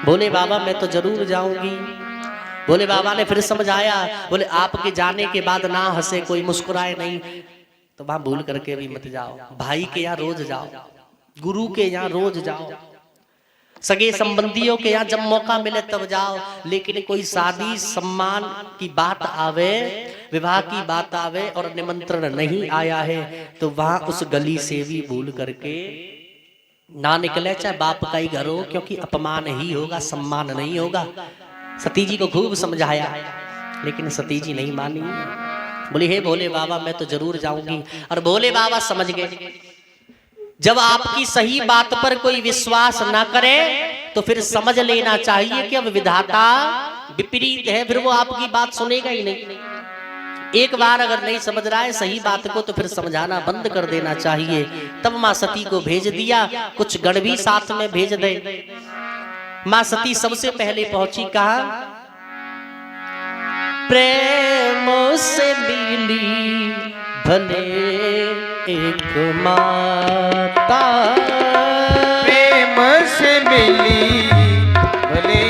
भोले बाबा मैं तो जरूर जाऊंगी। भोले बाबा ने फिर समझाया, बोले आपके जाने के बाद ना हंसे कोई, मुस्कुराए नहीं, तो वहां भूल करके भी मत जाओ। भाई के यहाँ रोज जाओ, गुरु के यहाँ रोज जाओ, सगे संबंधियों के यहाँ जब मौका मिले तब जाओ, लेकिन कोई शादी सम्मान की बात आवे, विवाह की बात आवे और निमंत्रण नहीं आया है तो वहां उस गली से भी भूल करके ना निकले, चाहे बाप का ही घर हो, क्योंकि अपमान ही होगा, सम्मान नहीं होगा। सती जी को खूब समझाया लेकिन सती जी नहीं मानी, बोली हे भोले बाबा मैं तो जरूर जाऊंगी। और भोले बाबा समझ गए जब आपकी सही बात पर कोई विश्वास ना करे तो फिर समझ लेना चाहिए कि अब विधाता विपरीत है, फिर वो आपकी बात सुनेगा ही नहीं। एक बार अगर नहीं समझ रहा है सही बात को तो फिर समझाना बंद कर देना चाहिए। तब मां सती को भेज दिया, कुछ गण भी साथ में भेज दे। मां सती सबसे पहले पहुंची, कहा प्रेम से मिली भले एक माता, प्रेम से मिली भले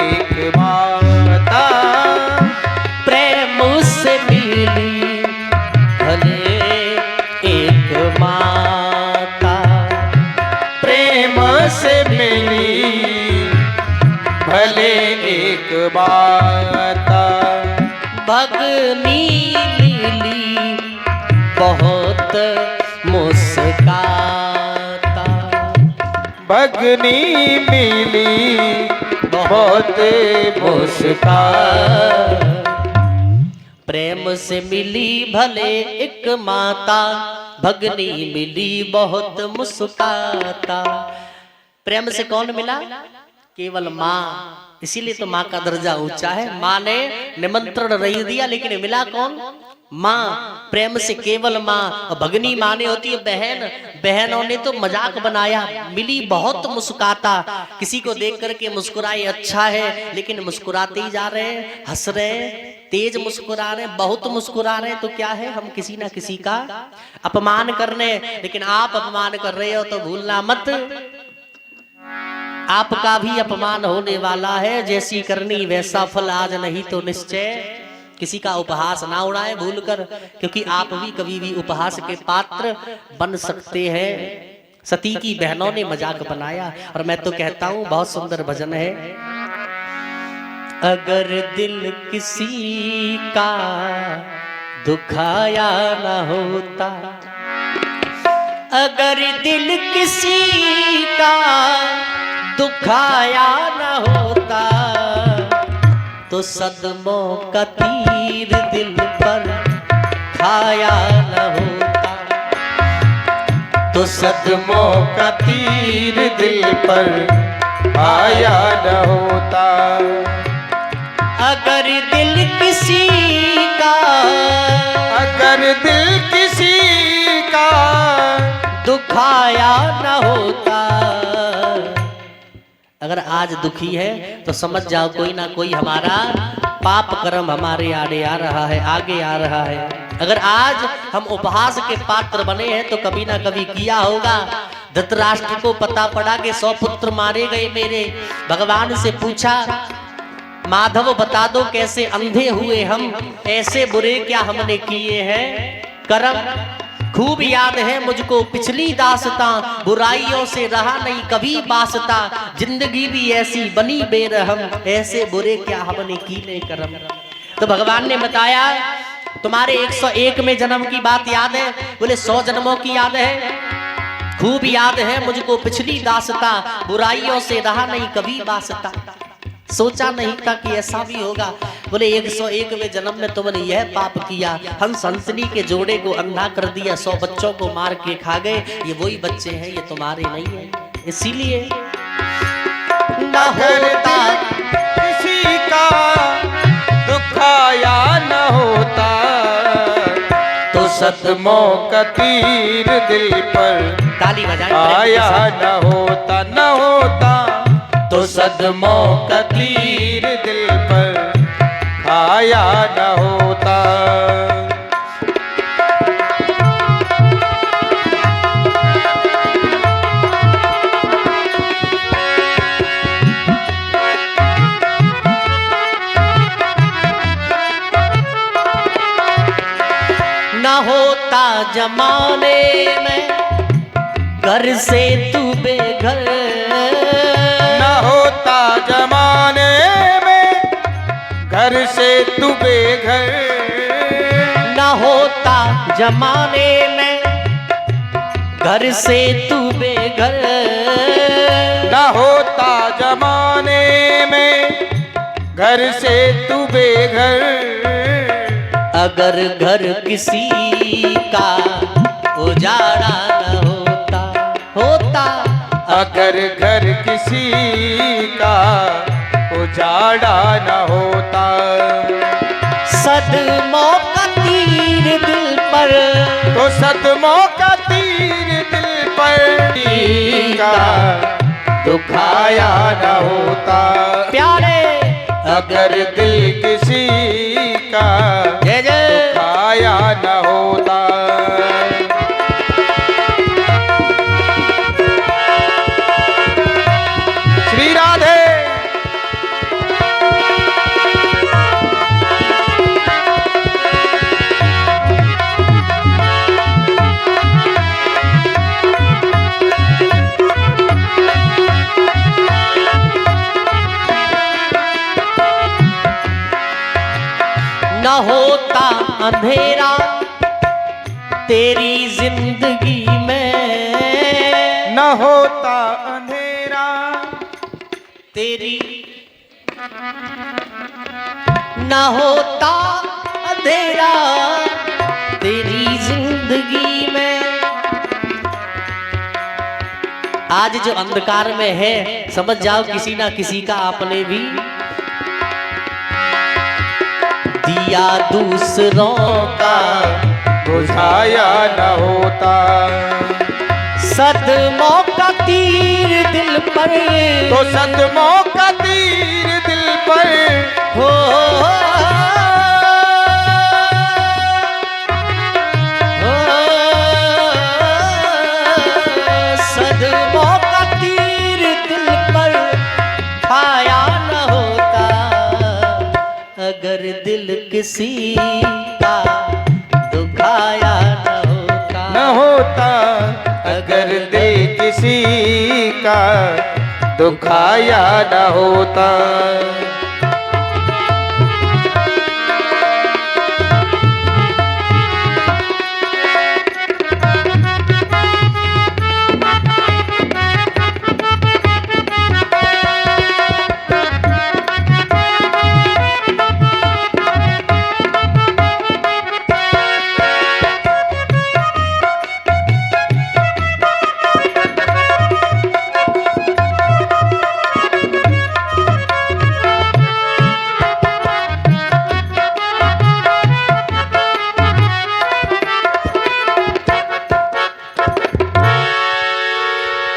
एक माता, प्रेम से मिली भले एक माता, प्रेम से मिली भले एक माता, भगनी मिली बहुत मुस्काता, भगनी मिली बहुत मुस्काता, प्रेम से मिली भले एक माता, भगनी मिली बहुत मुस्काता। प्रेम से कौन मिला? केवल माँ, इसीलिए तो माँ का दर्जा ऊंचा है। माँ ने निमंत्रण नहीं दिया लेकिन मिला कौन? माँ। प्रेम से केवल माँ। और भगनी माने होती है बहन, बहनों ने तो मजाक बनाया, मिली बहुत मुस्कुराता, किसी को देख करके मुस्कुराए अच्छा है, लेकिन मुस्कुराते ही जा रहे हैं, हंस रहे हैं, तेज मुस्कुरा रहे हैं, बहुत मुस्कुरा रहे हैं, तो क्या है हम किसी ना किसी का अपमान कर रहे हैं। लेकिन आप अपमान कर रहे हो तो भूलना मत, आपका भी अपमान होने वाला है। जैसी करनी वैसा फल, आज नहीं तो निश्चय। किसी का उपहास ना उड़ाए भूलकर, क्योंकि आप भी कभी भी उपहास के पात्र बन सकते हैं। सती की बहनों ने मजाक बनाया, और मैं तो कहता हूं बहुत सुंदर भजन है। अगर दिल किसी का दुखाया ना होता, अगर दिल किसी का दुखाया न होता, तो सदमों का तीर दिल पर खाया न होता, तो सदमों का तीर दिल पर आया न होता। अगर दिल किसी का, अगर दिल किसी का दुखाया न होता, अगर आज दुखी है तो समझ जाओ कोई ना कोई हमारा पाप कर्म हमारे आड़े आ रहा है, आगे आ रहा है। अगर आज हम उपहास के पात्र बने हैं तो कभी ना कभी किया होगा। धृतराष्ट्र को पता पड़ा कि 100 पुत्र मारे गए मेरे। भगवान से पूछा, माधव बता दो कैसे अंधे हुए हम, ऐसे बुरे क्या हमने किए हैं कर्म। खूब याद है मुझको पिछली दास्तां, बुराइयों से रहा नहीं कभी वास्ता, जिंदगी भी ऐसी बनी बेरहम, ऐसे बुरे क्या हमने किए कर्म। तो भगवान ने बताया तुम्हारे 101 में जन्म की बात याद है? बोले 100 जन्मों की याद है। खूब याद है मुझको पिछली दास्तां, बुराइयों से रहा नहीं कभी वास्ता, सोचा नहीं था कि ऐसा भी होगा। बोले 101 में जन्म में तुमने यह पाप किया, हंस हंसनी के जोड़े को अंधा कर दिया, 100 बच्चों को मार के खा गए, ये वही बच्चे हैं, ये तुम्हारे नहीं है। इसीलिए न होता किसी का दुखाया न होता, तो सदमों का तीर दिल पर ताली बजाएं आया न होता, न होता, तो सदमों का तीर दिल पर आया न होता। न होता जमाने में घर से तू बेघर न होता जमाने में घर से तू बेघर न होता जमाने में घर से तू बेघर न होता जमाने में घर से तू बेघर अगर घर किसी का उजाड़ा न होता अगर घर किसी का उजाड़ा न होता सदमों का तीर दिल पर तो सदमों का तीर दिल पर का दुखाया न होता प्यारे अगर दिल किसी का जय जय दुखाया न होता श्री राधे न होता अंधेरा तेरी जिंदगी में न होता अंधेरा तेरी न होता अंधेरा तेरी जिंदगी में आज जो अंधकार में है समझ जाओ किसी ना किसी का आपने भी दिया दूसरों का बुझाया न होता सदमों का तीर दिल पर तो सदमों का तीर दिल पर हो सदमों का तीर दिल पर खाया न होता अगर दिल किसी का दुखाया न होता अगर दिल किसी का दुखाया न होता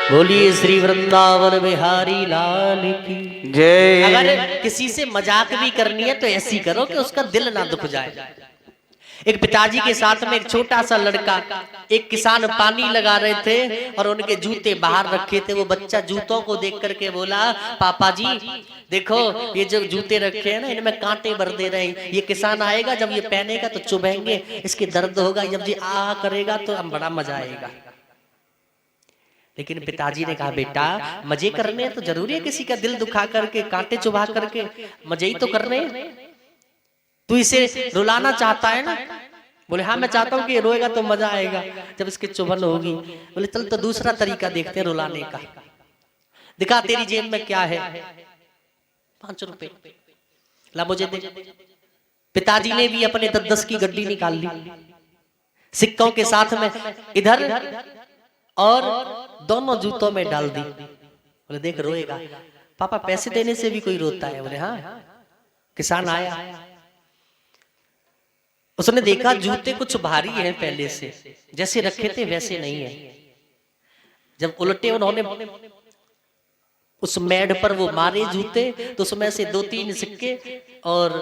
बोलिए श्री वृंदावन बिहारी लाल की जय। अगर किसी से मजाक भी करनी है तो ऐसी करो कि उसका दिल ना दुख जाए। एक पिताजी के साथ में एक छोटा सा लड़का, एक किसान पानी लगा रहे थे और उनके जूते बाहर रखे थे। वो बच्चा जूतों को देख करके बोला, पापा जी देखो ये जो जूते रखे हैं ना इनमें कांटे भर दे रहे हैं, ये किसान आएगा जब ये पहनेगा तो चुभेंगे, इसके दर्द होगा, जब ये आ करेगा तो बड़ा मजा आएगा। लेकिन पिताजी ने कहा, बेटा मजे करने हैं तो जरूरी है किसी का दिल दुखा करके कांटे चुभा करके? मजे ही तो करने हैं। तू इसे रुलाना चाहता है ना? बोले हाँ मैं चाहता हूँ कि रोएगा तो मजा आएगा जब इसकी चुभन होगी। बोले चल तो दूसरा तरीका देखते हैं रुलाने का। दिखा तेरी जेब में क्या है। 5 रुपए ला मुझे दे। पिताजी ने भी अपने 10 की गड्डी निकाल ली, सिक्कों के साथ में इधर और दोनों जूतों में डाल दी। बोले देख रोएगा। पापा पैसे देने से भी कोई रोता है? बोले हाँ। किसान आया, उसने देखा जूते कुछ भारी हैं पहले से, जैसे रखे थे वैसे नहीं है। जब उल्टे उन्होंने उस मेड पर वो मारे जूते तो उसमें से 2-3 सिक्के और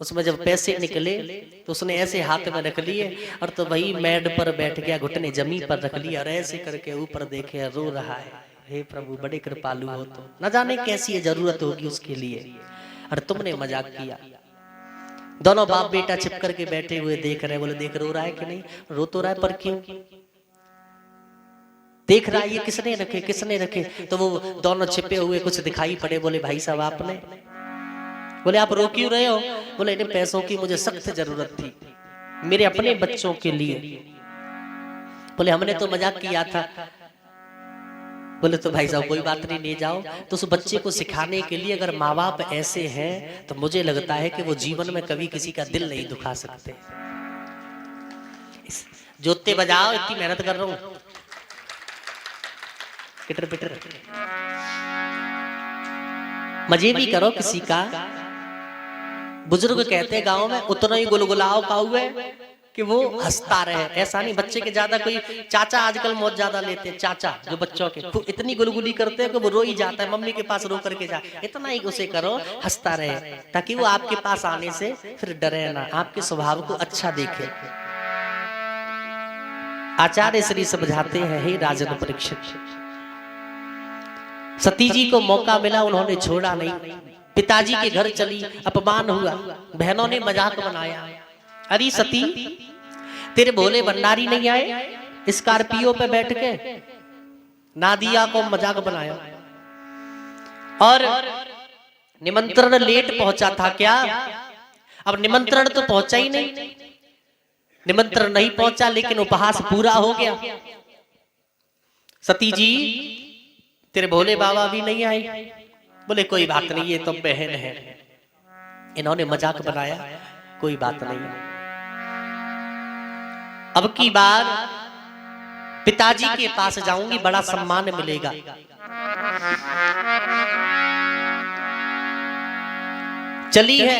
उसमें जब पैसे निकले तो उसने ऐसे हाथ में रख लिए और तो वही मेड पर बैठ गया, घुटने जमीन पर रख लिया और ऐसे करके ऊपर देखे रो रहा है। हे प्रभु बड़े कृपालु हो, तो न जाने कैसी जरूरत होगी उसके लिए और तुमने मजाक किया। दोनों बाप बेटा छिप करके बैठे हुए देख रहे। बोले देख रो रहा है कि नहीं? रो तो रहा है पर क्यों? देख रहा है ये किसने रखे किसने रखे, तो वो दोनों छिपे हुए कुछ दिखाई पड़े। बोले भाई साहब आपने, बोले आप रो क्यों रहे हो? बोले इन्हें पैसों की मुझे सख्त जरूरत थी मेरे अपने बच्चों के लिए। बोले हमने तो मजाक किया था। बोले तो भाई साहब कोई बात नहीं, ले जाओ। तो उस बच्चे को सिखाने के लिए अगर माँ बाप ऐसे हैं तो मुझे लगता है कि वो जीवन में कभी किसी का दिल नहीं दुखा सकते। जोते बजाओ, इतनी मेहनत कर रहा हूं, किटर पिटर मजे भी करो किसी का। बुजुर्ग कहते हैं गांव में उतना ही गुलगुलाओ का हुआ कि वो हंसता रहे। ऐसा नहीं बच्चे के ज्यादा कोई चाचा आजकल मौत ज्यादा लेते हैं, चाचा जो बच्चों के इतनी गुलगुली करते हैं कि वो रो ही जाता है, मम्मी के पास रो करके जा। इतना ही उसे करो हंसता रहे ताकि वो आपके पास आने से फिर डरे ना, आपके स्वभाव को अच्छा देखे। आचार्य श्री समझाते हैं, हे राजन परीक्षित, सती जी को मौका मिला उन्होंने छोड़ा नहीं। पिताजी के घर चली, अपमान हुआ, बहनों ने मजाक बनाया, अरे सती तेरे भोले भंडारी नहीं आए स्कॉर्पियो पे बैठ के, नादिया को मजाक बनाया। और निमंत्रण लेट पहुंचा था क्या? अब निमंत्रण तो पहुंचा ही नहीं, निमंत्रण नहीं पहुंचा लेकिन उपहास पूरा हो गया। सती जी तेरे भोले बाबा भी नहीं आए। बोले कोई बात नहीं, ये तो बहन है, इन्होंने मजाक बनाया, कोई बात नहीं। अब की बार पिताजी के पास जाऊंगी, बड़ा सम्मान मिलेगा। चली है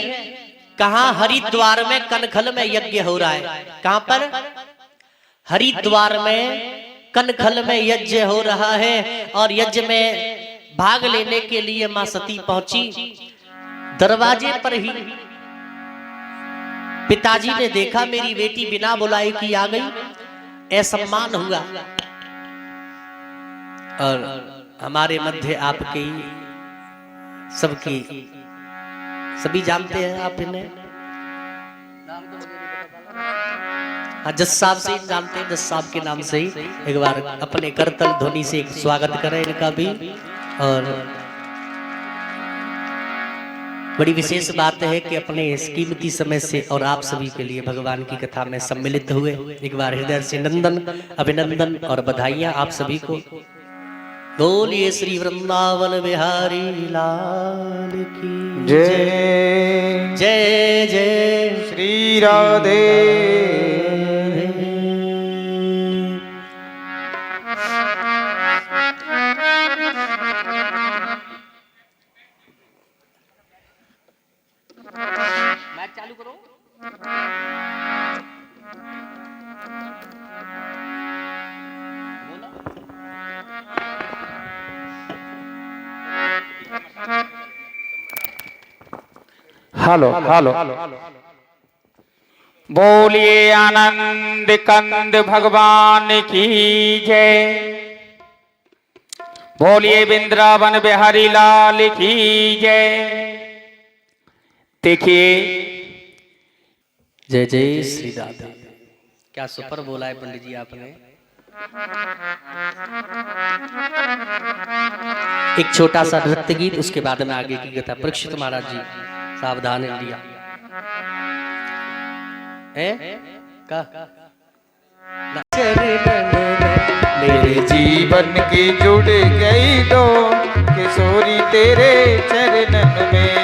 कहां? हरिद्वार में कनखल में यज्ञ हो रहा है। कहां पर? हरिद्वार में कनखल में यज्ञ हो रहा है। और यज्ञ में भाग लेने के लिए मां सती पहुंची। दरवाजे पर ही पिताजी ने देखा मेरी बेटी बिना बुलाए की आ गई, असम्मान हुआ। और हमारे मध्य आपके सबकी सभी जानते हैं आप इन्हें, हाँ जज साहब से जानते हैं, जज साहब के नाम से ही एक बार अपने करतल ध्वनि से एक स्वागत करें इनका भी। और बड़ी विशेष बात है कि अपने इस कीमती समय से और आप सभी के लिए भगवान की कथा में सम्मिलित हुए। एक बार हृदय से नंदन अभिनंदन और बधाइयां आप सभी को। बोलिए श्री वृंदावन बिहारी लाल की जय जय जय श्री राधे। मैच चालू करो। हेलो हेलो, बोलिए आनंद कंद भगवान की जय। बोलिए वृंदावन बिहारी लाल की जय। देखिए जय जय श्री राधे। क्या सुपर बोला है पंडित जी आपने। एक छोटा सा नृत्य गीत, उसके बाद में आगे की कथा। परीक्षित महाराज जी सावधान इंडिया का मेरे जीवन की जुड़ गई दो किशोरी तेरे चरणन में,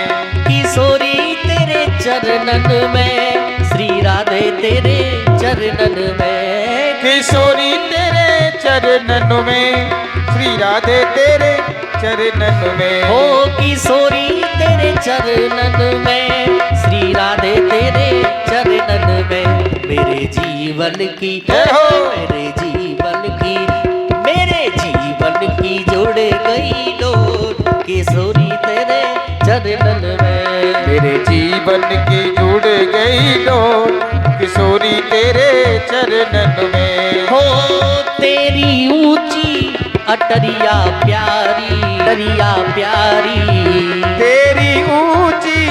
किशोरी तेरे चरणन में, श्री राधे तेरे चरणन में, किशोरी तेरे चरणन में, श्री राधे तेरे चरणन में। हो किशोरी तेरे चरणन में, श्री राधे तेरे चरणन में। मेरे जीवन की मेरे जीवन की जुड़ गई डोर, किशोरी तेरे चरणन में। मेरे जीवन की जुड़ गई डोर किशोरी तेरे चरणन में। हो तेरी ऊंची अटरिया प्यारी, अटरिया प्यारी, तेरी ऊंची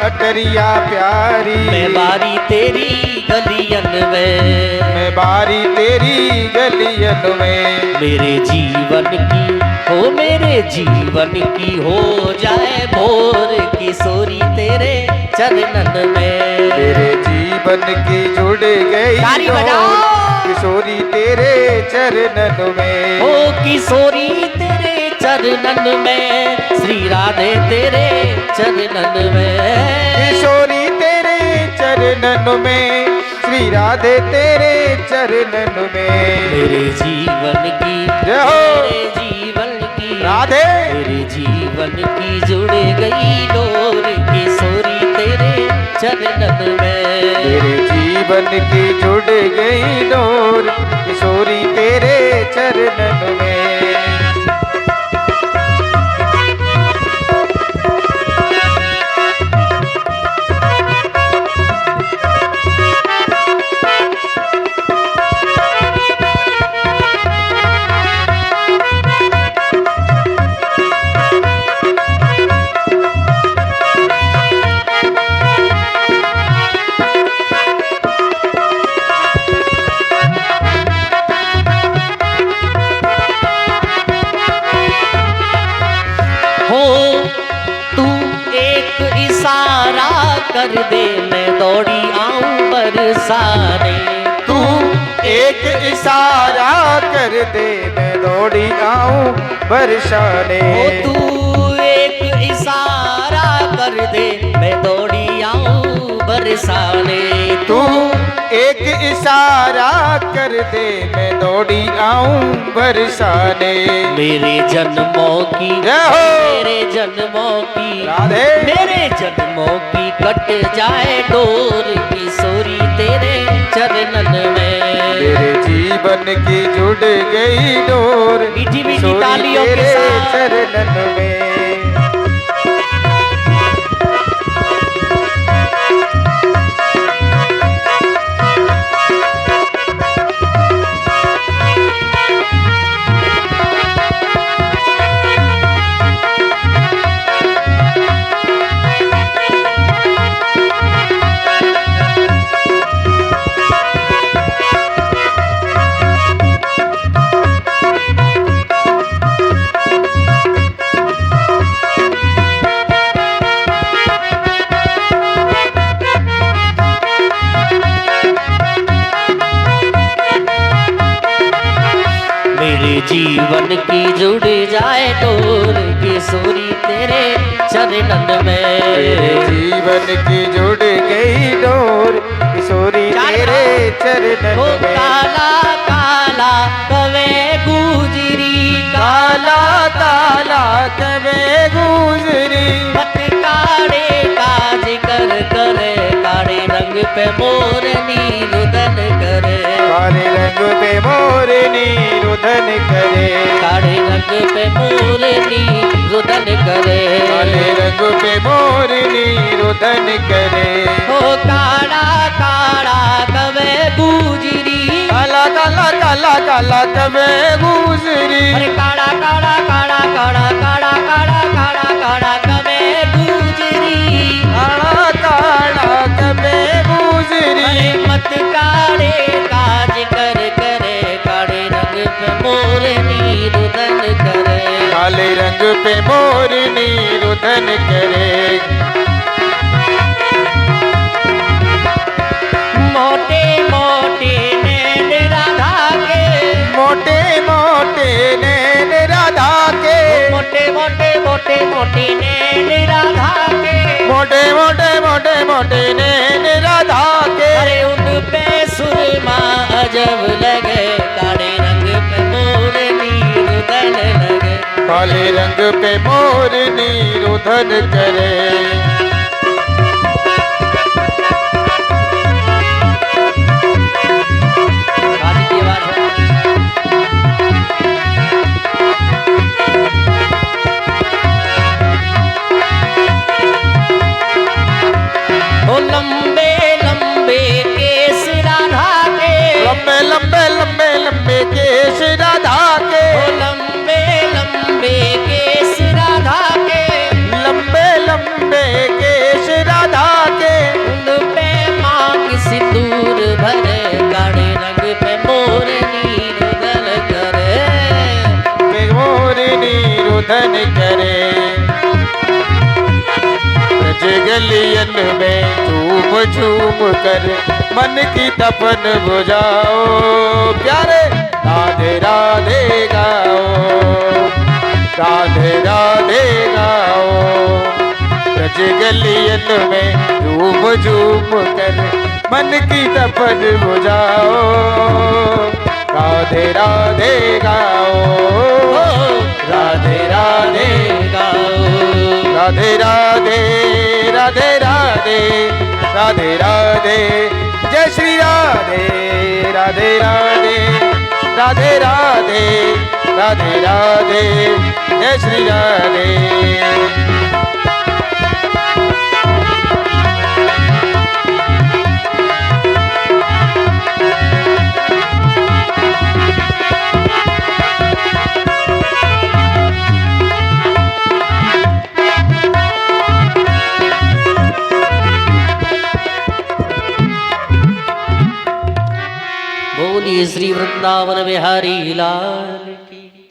अटरिया प्यारी। मैं बारी तेरी गलियन में, मैं बारी तेरी गलियन में। मेरे जीवन की हो, मेरे जीवन की हो जाए भोर किशोरी तेरे चरणन में। मेरे जीवन की जुड़ गई ताली डोर बजाओ। किशोरी तेरे चरणन में। ओ किशोरी तेरे चरणन में, श्री राधे तेरे चरणन में। किशोरी तेरे चरणन में, श्री राधे तेरे चरणन में। मेरे जीवन की, जय हो। मेरे जीवन की राधे। मेरे जीवन की जुड़ गई डोर किशोरी तेरे चरणन में। मेरे जीवन की जुड़ गई डोर किशोरी तेरे चरणन में। तू एक इशारा कर दे, मैं दौड़ी आऊं बरसाने। तू एक इशारा कर दे, मैं दौड़ी आऊं बरसाने। तू एक इशारा कर दे, मैं दौड़ी आऊं बरसाने। तू एक इशारा कर दे, मैं दौड़ी आऊं बरसाने। मेरे जन्मों की, जय हो। मेरे जन्मों की, राधे। मेरे जन्मों की कट जाए डोर किशोरी तेरे चरणन में। मेरे जीवन की जुड़ गई डोर मीठी मीठी किशोरी तालियों के तेरे साथ। चरणन में। मेरे जीवन की जुड़ जाए डोर किशोरी तेरे चरणन में। मेरे जीवन की जुड़ गई डोर किशोरी तेरे चरणन हो में। काला काला कवे गुजरी, काला काला कवे गुजरी। मत काड़े काज कर करे, काड़े रंग पे मोरनी रुदन करे। काले रंग पे मोरनी रुदन करे। काड़े रंग पे मोरनी रुदन करे। काले रंग पे मोरनी रुदन करे। हो काड़ा काड़ा कवे गुजरी, काला काला काला काला कवे गुजरी। अरे काड़ा काड़ा काड़ा काड़ा काड़ा काड़ा काड़ा काड़ा कवे गुजरी। काला काला कवे गुजरी। अरे मत काड़े काज कर करे, काड़े रंग पे मोरनी रुदन करे। काले रंग पे मोरनी रुदन करे। मोटे मोटे नैन राधा के, मोटे मोटे नैन राधा के। मोटे मोटे मोटे मोटे नैन राधा के। मोटे मोटे मोटे मोटे नैन राधा के। अरे उन पे सुरमा अजब लगे, काले रंग पे मोरनी रुदन लगे। काले रंग पे मोरनी रुदन करे। शादी की आवाज है। ओ लंबे लंबे केस राधा के। लंबे लंबे लंबे लंबे केश राधा के। ओ लंबे लंबे केस राधा के। लंबे लंबे के गलियन में झूम झूम कर मन की तपन बुझाओ, प्यारे राधे राधे गाओ, राधे राधे गाओ। ब्रज गलियन में झूम झूम कर मन की तपन बुझाओ, राधे राधे गाओ, राधे राधे गाओ। राधे राधे राधे राधे राधे राधे, जय श्री राधे राधे राधे राधे राधे राधे राधे, जय श्री राधे। बोलिए श्री वृंदावन बिहारी लाल की।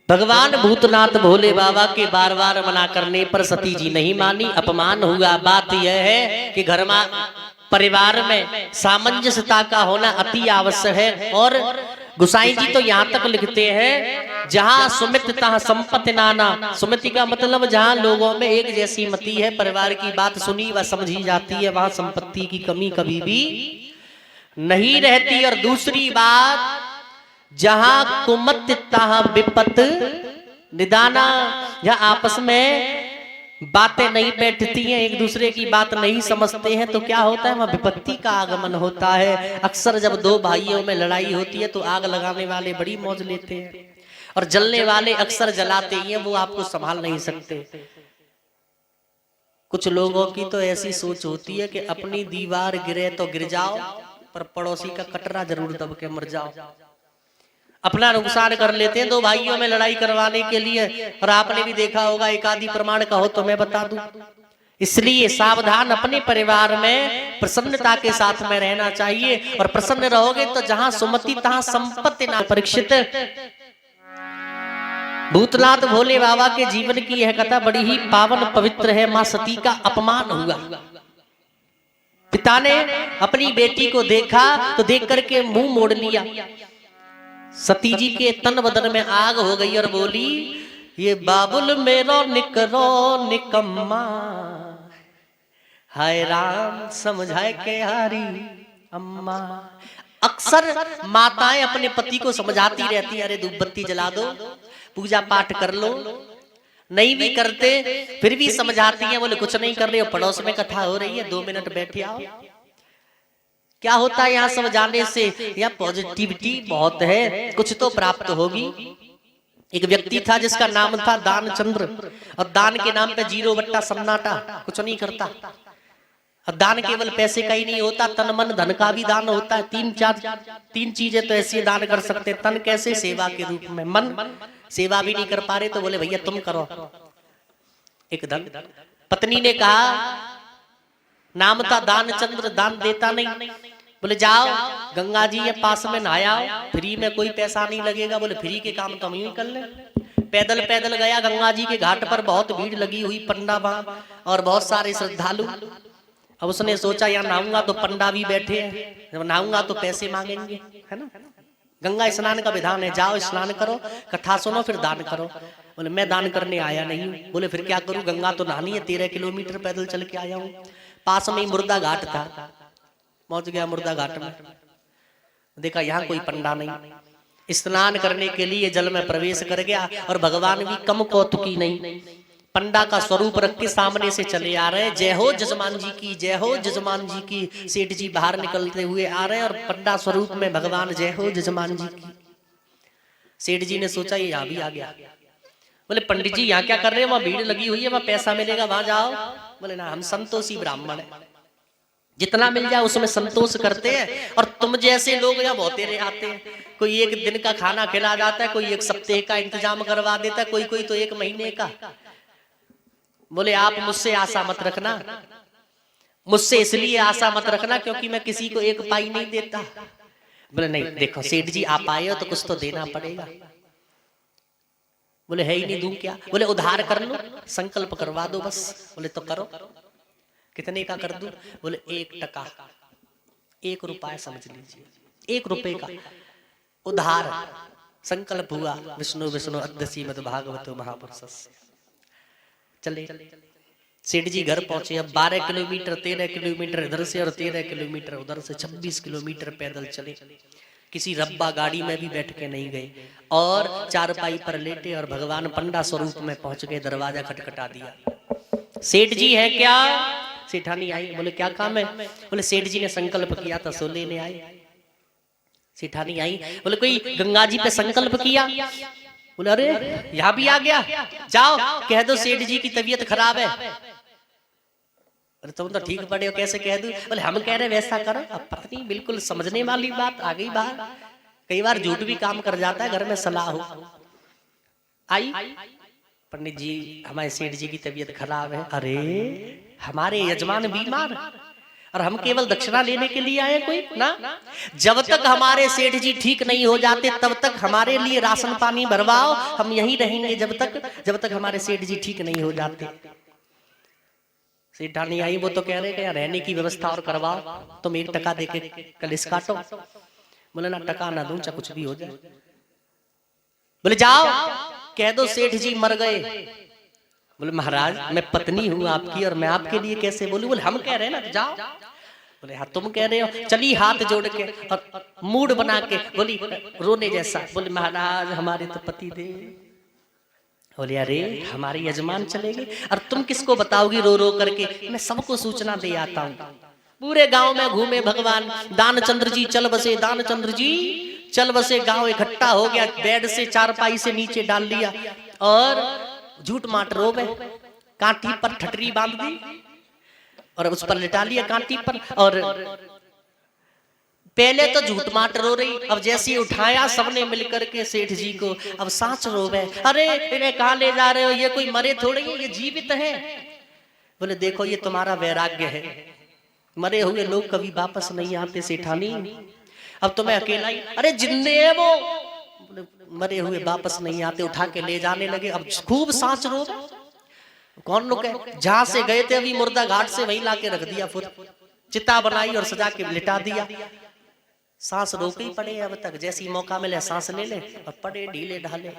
भगवान भूतनाथ भोले बाबा के बार बार मना करने पर सती जी नहीं मानी, अपमान हुआ। बात यह है कि घर में परिवार में सामंजस्यता का होना अति आवश्यक है। और गुसाई जी तो यहाँ तक लिखते हैं, जहाँ सुमित तहाँ संपत्ति नाना। सुमिति का मतलब जहाँ लोगों में एक जैसी मति है, परिवार की बात सुनी व समझी जाती है, वहां संपत्ति की कमी कभी भी नहीं रहती। और दूसरी बात, जहां कुमत तहाँ विपत निदाना, जहां आपस में बातें नहीं बैठती हैं, एक दूसरे की बात नहीं समझते हैं, तो क्या होता है, वहां विपत्ति का आगमन होता है। अक्सर जब दो भाइयों में लड़ाई होती है तो आग लगाने वाले बड़ी मौज लेते हैं, और जलने वाले अक्सर जलाते ही हैं, वो आपको संभाल नहीं सकते। कुछ लोगों की तो ऐसी सोच होती है कि अपनी दीवार गिरे तो गिर जाओ, पर पड़ोसी का कटरा जरूर दब के मर जाओ। अपना नुकसान कर लेते हैं दो भाइयों में लड़ाई करवाने के लिए। और आपने भी देखा होगा, एक आदि प्रमाण कहो तो मैं बता दूं। इसलिए सावधान, अपने परिवार में प्रसन्नता के साथ में रहना चाहिए। और प्रसन्न रहोगे तो जहां सुमति तहां संपत्ति ना। परीक्षित, भूतनाथ भोले बाबा के जीवन की यह कथा बड़ी ही पावन पवित्र है। मां सती का अपमान हुआ। पिता ने अपनी बेटी को देखा तो देख करके मुंह मोड़ लिया। सती जी के तन बदन में आग हो गई और बोली, ये बाबुल मेरो निकरो निकम्मा, हाय राम समझाए के हारी अम्मा। अक्सर माताएं अपने पति को समझाती रहती है, अरे धूपबत्ती जला दो, पूजा पाठ कर लो। नहीं भी करते फिर भी समझाती हैं, बोले कुछ नहीं कर रहे हो, पड़ोस में कथा हो रही है, 2 मिनट बैठे आओ। क्या होता है यहाँ समझाने से, यहाँ पॉजिटिविटी बहुत है, कुछ तो प्राप्त होगी। एक व्यक्ति था जिसका नाम था दानचंद्र, और दान के नाम पे 0 बट्टा सन्नाटा, कुछ नहीं करता। और दान केवल पैसे का ही नहीं होता, तन मन धन का भी दान होता है। 3 चीजें तो ऐसी दान कर सकते हैं। तन कैसे, सेवा के रूप में। मन सेवा भी नहीं कर पा रहे तो बोले भैया तुम करो। एक धन, पत्नी ने कहा, नाम था दानचंद्र, दान देता नहीं। बोले जाओ गंगा जी ये पास में नहाया, फ्री में कोई पैसा नहीं लगेगा। बोले फ्री के काम तो हम ही कर ले। पैदल पैदल गया गंगा जी के घाट पर, बहुत भीड़ लगी हुई, पंडा वहां और बहुत सारे श्रद्धालु। अब उसने सोचा यहाँ नहाऊंगा तो पंडा भी बैठे हैं, जब नहाऊंगा तो पैसे मांगेंगे, है ना। गंगा स्नान का विधान है, जाओ स्नान करो, कथा सुनो, फिर दान करो। बोले मैं दान करने आया नहीं हूँ। बोले फिर क्या करूँ, गंगा तो नहानी है, 13 किलोमीटर पैदल चल के आया हूँ। पास में ही मुर्दा घाट था, पहुंच गया मुर्दा घाट में, देखा यहाँ कोई पंडा नहीं। स्नान करने के लिए जल में प्रवेश कर गया, और भगवान भी कम कौतुकी नहीं, पंडा का स्वरूप रख के सामने से चले आ रहे हैं। जय हो जजमान जी की, जय हो जजमान जी की। सेठ जी बाहर निकलते हुए आ रहे हैं, और पंडा स्वरूप में भगवान, जय हो जजमान जी की। सेठ जी ने सोचा ये यहाँ भी आ गया। बोले पंडित जी यहाँ क्या कर रहे हैं, वहां भीड़ लगी हुई है, वहां पैसा मिलेगा, वहां जाओ। बोले ना, हम संतोषी ब्राह्मण है, जितना मिल जाए उसमें संतोष करते हैं। और तुम जैसे लोग यहाँ बहुत तेरे आते हैं, कोई 1 दिन का खाना खिला जाता है, कोई 1 सप्ताह का इंतजाम करवा देता है, कोई तो 1 महीने का। बोले आप मुझसे आशा मत रखना, मुझसे इसलिए आशा मत रखना क्योंकि मैं किसी को 1 पाई नहीं देता। बोले नहीं, देखो सेठ जी आप आए हो तो कुछ तो देना पड़ेगा। बोले है ही नहीं, दूं क्या? बोले उधार कर लो, संकल्प करवा दो बस। बोले तो करो, कितने का कर दूं? बोले 1 टका, 1 रुपया समझ लीजिए, 1 रुपए का उधार संकल्प हुआ। विष्णु विष्णु अद्य श्रीमद् भागवतो महापुरुष। चले सेठ जी घर पहुंचे। अब 12 किलोमीटर, 13 किलोमीटर इधर से और 13 किलोमीटर उधर से, 26 किलोमीटर पैदल चले। किसी रब्बा गाड़ी में भी बैठ के नहीं गए और चारपाई पर लेटे और भगवान पंडा स्वरूप में पहुंच गए। दरवाजा खटखटा दिया। सेठ जी है क्या? सेठानी आई। बोले क्या काम है? बोले सेठ जी ने संकल्प किया था, सो लेने आए। सेठानी आई। बोले कोई गंगा जी पे संकल्प किया? बोले अरे यहाँ भी आ गया, जाओ कह दो सेठ जी की तबीयत खराब है। अरे तुम तो ठीक पड़े हो, कैसे कह दूं? बोले हम कह रहे वैसा करो। अब पत्नी बिल्कुल समझने वाली बात आ गई बाहर। कई बार झूठ भी काम कर जाता है, घर में सलाह हो। आई, पंडित जी हमारे सेठ जी की तबीयत खराब है। अरे हमारे यजमान बीमार और हम केवल दक्षिणा लेने के लिए आए कोई ना? जब तक हमारे सेठ जी ठीक नहीं हो जाते तब तक हमारे लिए राशन पानी भरवाओ, हम यहीं रहेंगे जब तक हमारे सेठ जी ठीक नहीं हो जाते। सेठानी आई। वो तो कह रहे कि रहने की व्यवस्था और करवाओ, तुम 1 टका देके कलिस काटो। बोले ना टका ना दूं, चाहे कुछ भी हो जाए। बोले जाओ कह दो सेठ जी मर गए। बोले महाराज मैं पत्नी हूं आपकी और मैं आपके लिए कैसे बोलूं? बोले हम कह रहे हैं ना, तो जाओ। बोले हाँ तुम कह रहे हो, चली हाथ जोड़ के और मूड बना के बोली रोने जैसा। बोले महाराज हमारे तो पति दे। बोले अरे हमारे यजमान चले गए और तुम किसको बताओगी रो रो करके? मैं सबको सूचना दे आता हूँ। पूरे गांव में घूमे भगवान। दानचंद्र जी चल बसे, दानचंद्र जी चल बसे। गांव इकट्ठा हो गया। बेड से चारपाई से नीचे डाल लिया और झूठ माट रोवे। कांटी पर ठटरी बांध दी और उस पर लिटा लिया कांटी पर। और पहले तो झूठ माट रो रही, अब जैसे उठाया सबने मिलकर के सेठ जी को, अब सांच रोवे। अरे इन्हें कहाँ ले जा रहे हो? ये कोई मरे थोड़े हैं, ये जीवित है। बोले देखो ये तुम्हारा वैराग्य है, मरे हुए लोग कभी वापस नहीं आते सेठानी। अब तुम्हें अकेला ही। अरे जिंदे है वो। बोले मरे हुए वापस नहीं आते। उठा के ले जाने लगे। अब खूब सांच रो। कौन लोग है? जहां से गए थे अभी मुर्दा घाट से वहीं लाके रख दिया। फिर चिता बनाई और सजा के लिटा दिया। सांस रोक ही पड़े अब तक, जैसी मौका मिले सांस ले ले और पड़े ढीले ढाले।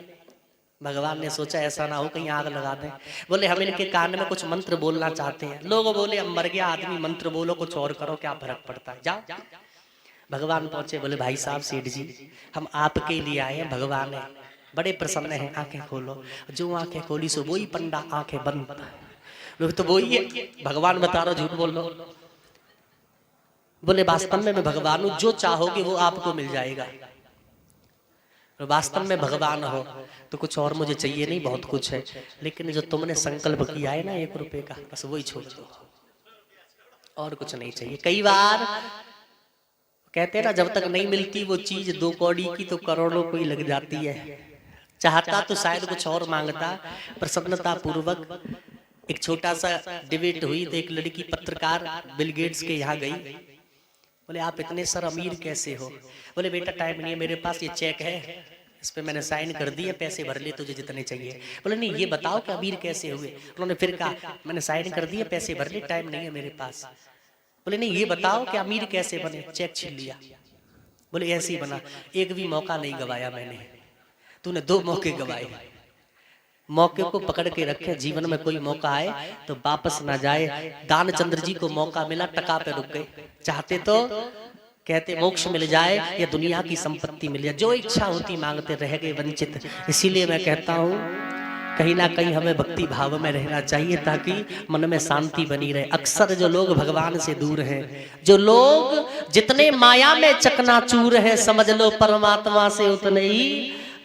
भगवान ने सोचा ऐसा ना हो कहीं आग लगा दें। बोले हम इनके कान में कुछ मंत्र बोलना चाहते हैं। लोग बोले अब मर गया आदमी, मंत्र बोलो कुछ और करो, क्या फर्क पड़ता है, जाओ। भगवान पहुंचे। बोले भाई साहब सेठ जी हम आपके लिए आए हैं, भगवान है बड़े प्रसन्न हैं, आंखें खोलो। जो आंखें खोली सो वही पंडा आंखें बंद। लोग तो वही है, भगवान बता रहा झूठ बोल लो। बोले वास्तव में मैं भगवान हूं, जो चाहोगे वो आपको मिल जाएगा। वास्तव में भगवान हो तो कुछ और मुझे चाहिए नहीं, बहुत कुछ है, लेकिन जो तुमने संकल्प किया है ना 1 रुपए का, बस वही छोड़ दो, और कुछ नहीं चाहिए। कई बार कहते हैं ना जब तक नहीं मिलती वो चीज 2 कौड़ी की तो करोड़ों को ही लग जाती है। चाहता तो शायद कुछ और मांगता। प्रसन्नता पूर्वक एक छोटा सा डिबेट हुई तो एक लड़की पत्रकार बिल गेट्स के यहाँ गई। बोले आप इतने सर अमीर कैसे हो? बोले बेटा टाइम नहीं है मेरे पास, ये चेक है इस पे मैंने साइन कर दिए, पैसे भर ले तुझे जितने चाहिए। बोले नहीं ये बताओ कि अमीर कैसे हुए? उन्होंने फिर कहा मैंने साइन कर दिए, पैसे भर ले, टाइम नहीं है मेरे पास। बोले नहीं ये बताओ कि अमीर कैसे बने? चेक छीन लिया। बोले ऐसे ही बना, एक भी मौका नहीं गवाया मैंने, तूने 2 मौके गवाए। मौके को पकड़ के रखे, जीवन में कोई मौका आए तो वापस ना जाए। दानचंद्र जी को मौका मिला, टका पे रुक गए। चाहते तो कहते मोक्ष मिल जाए या दुनिया की संपत्ति मिल जाए, जो इच्छा होती मांगते, रह गए वंचित। इसीलिए मैं कहता हूँ कहीं ना कहीं हमें भक्ति भाव में रहना चाहिए ताकि मन में शांति बनी रहे। अक्सर जो लोग भगवान से दूर हैं, जो लोग जितने माया में चकनाचूर हैं, समझ लो परमात्मा से उतने ही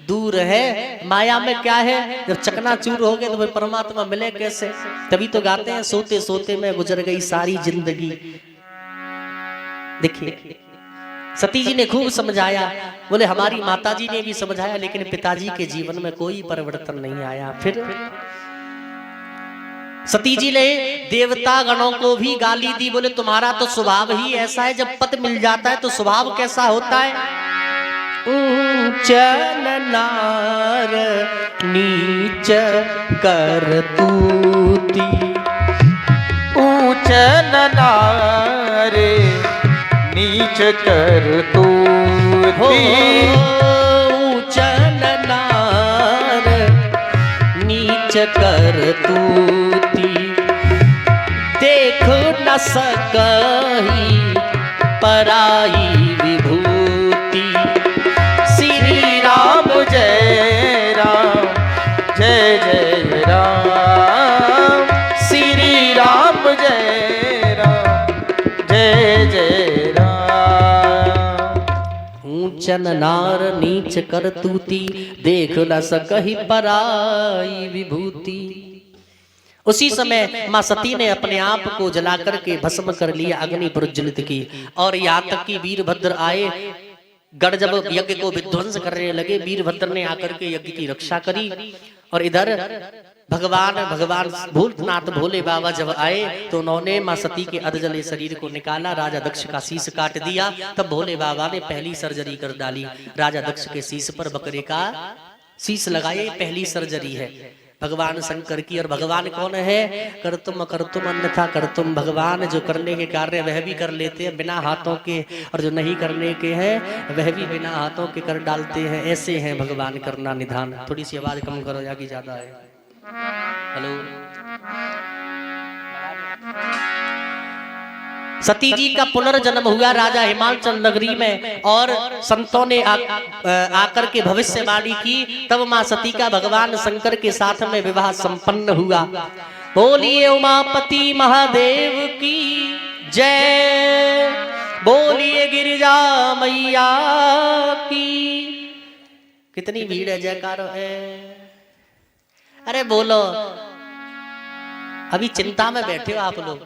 दूर है। माया में क्या है, जब चकनाचूर हो गए तो फिर परमात्मा मिले कैसे? तभी तो गाते हैं सोते सोते में गुजर गई सारी जिंदगी। देखिए सती जी ने खूब समझाया, बोले हमारी माता जी ने भी समझाया, लेकिन पिताजी के जीवन में कोई परिवर्तन नहीं आया। फिर सती जी ने देवता गणों को भी गाली दी। बोले तुम्हारा तो स्वभाव ही ऐसा है, जब पति मिल जाता है तो स्वभाव कैसा होता है। ऊंच नार नीच करतूती। ऊंच नारे नीच करतूती। ऊंच नार नीच करतूती। देख न सकही पराई विभूति। श्री राम जय राम जय जय राम। श्री राम जय राम जय जय राम। ऊंचन नार नीच करतूती। देख न सकही पराई विभूति। उसी समय मां सती ने अपने आप को जला करके भस्म कर लिया, अग्नि प्रज्वलित की। और यहाँ तक कि वीरभद्र आए, गढ़ जब यज्ञ को विध्वंस करने लगे, वीरभद्र ने आकर के यज्ञ की रक्षा करी। और इधर भगवान भूतनाथ भोले बाबा जब आए तो उन्होंने मां सती के अधजले शरीर को निकाला, राजा दक्ष का शीश काट दिया। तब भोले बाबा ने पहली सर्जरी कर डाली। राजा दक्ष के शीश पर बकरे का शीश लगाए, पहली सर्जरी है भगवान शंकर की। और भगवान कौन है? कर्तुम अकर्तुम अन्यथा कर्तुम। भगवान जो करने के कार्य वह भी कर लेते हैं बिना हाथों के, और जो नहीं करने के हैं वह भी बिना हाथों के कर डालते हैं। ऐसे हैं भगवान करना निधान। थोड़ी सी आवाज कम करो या कि ज्यादा है। हेलो। सती जी का पुनर्जन्म हुआ राजा हिमाचल नगरी में, और संतों ने आकर के भविष्यवाणी की। तब मां सती का भगवान शंकर के साथ में विवाह संपन्न हुआ। बोलिए उमापति महादेव की जय। बोलिए गिरिजा मैया की। कितनी भीड़ है, जयकार है। अरे बोलो, अभी चिंता में बैठे हो आप लोग।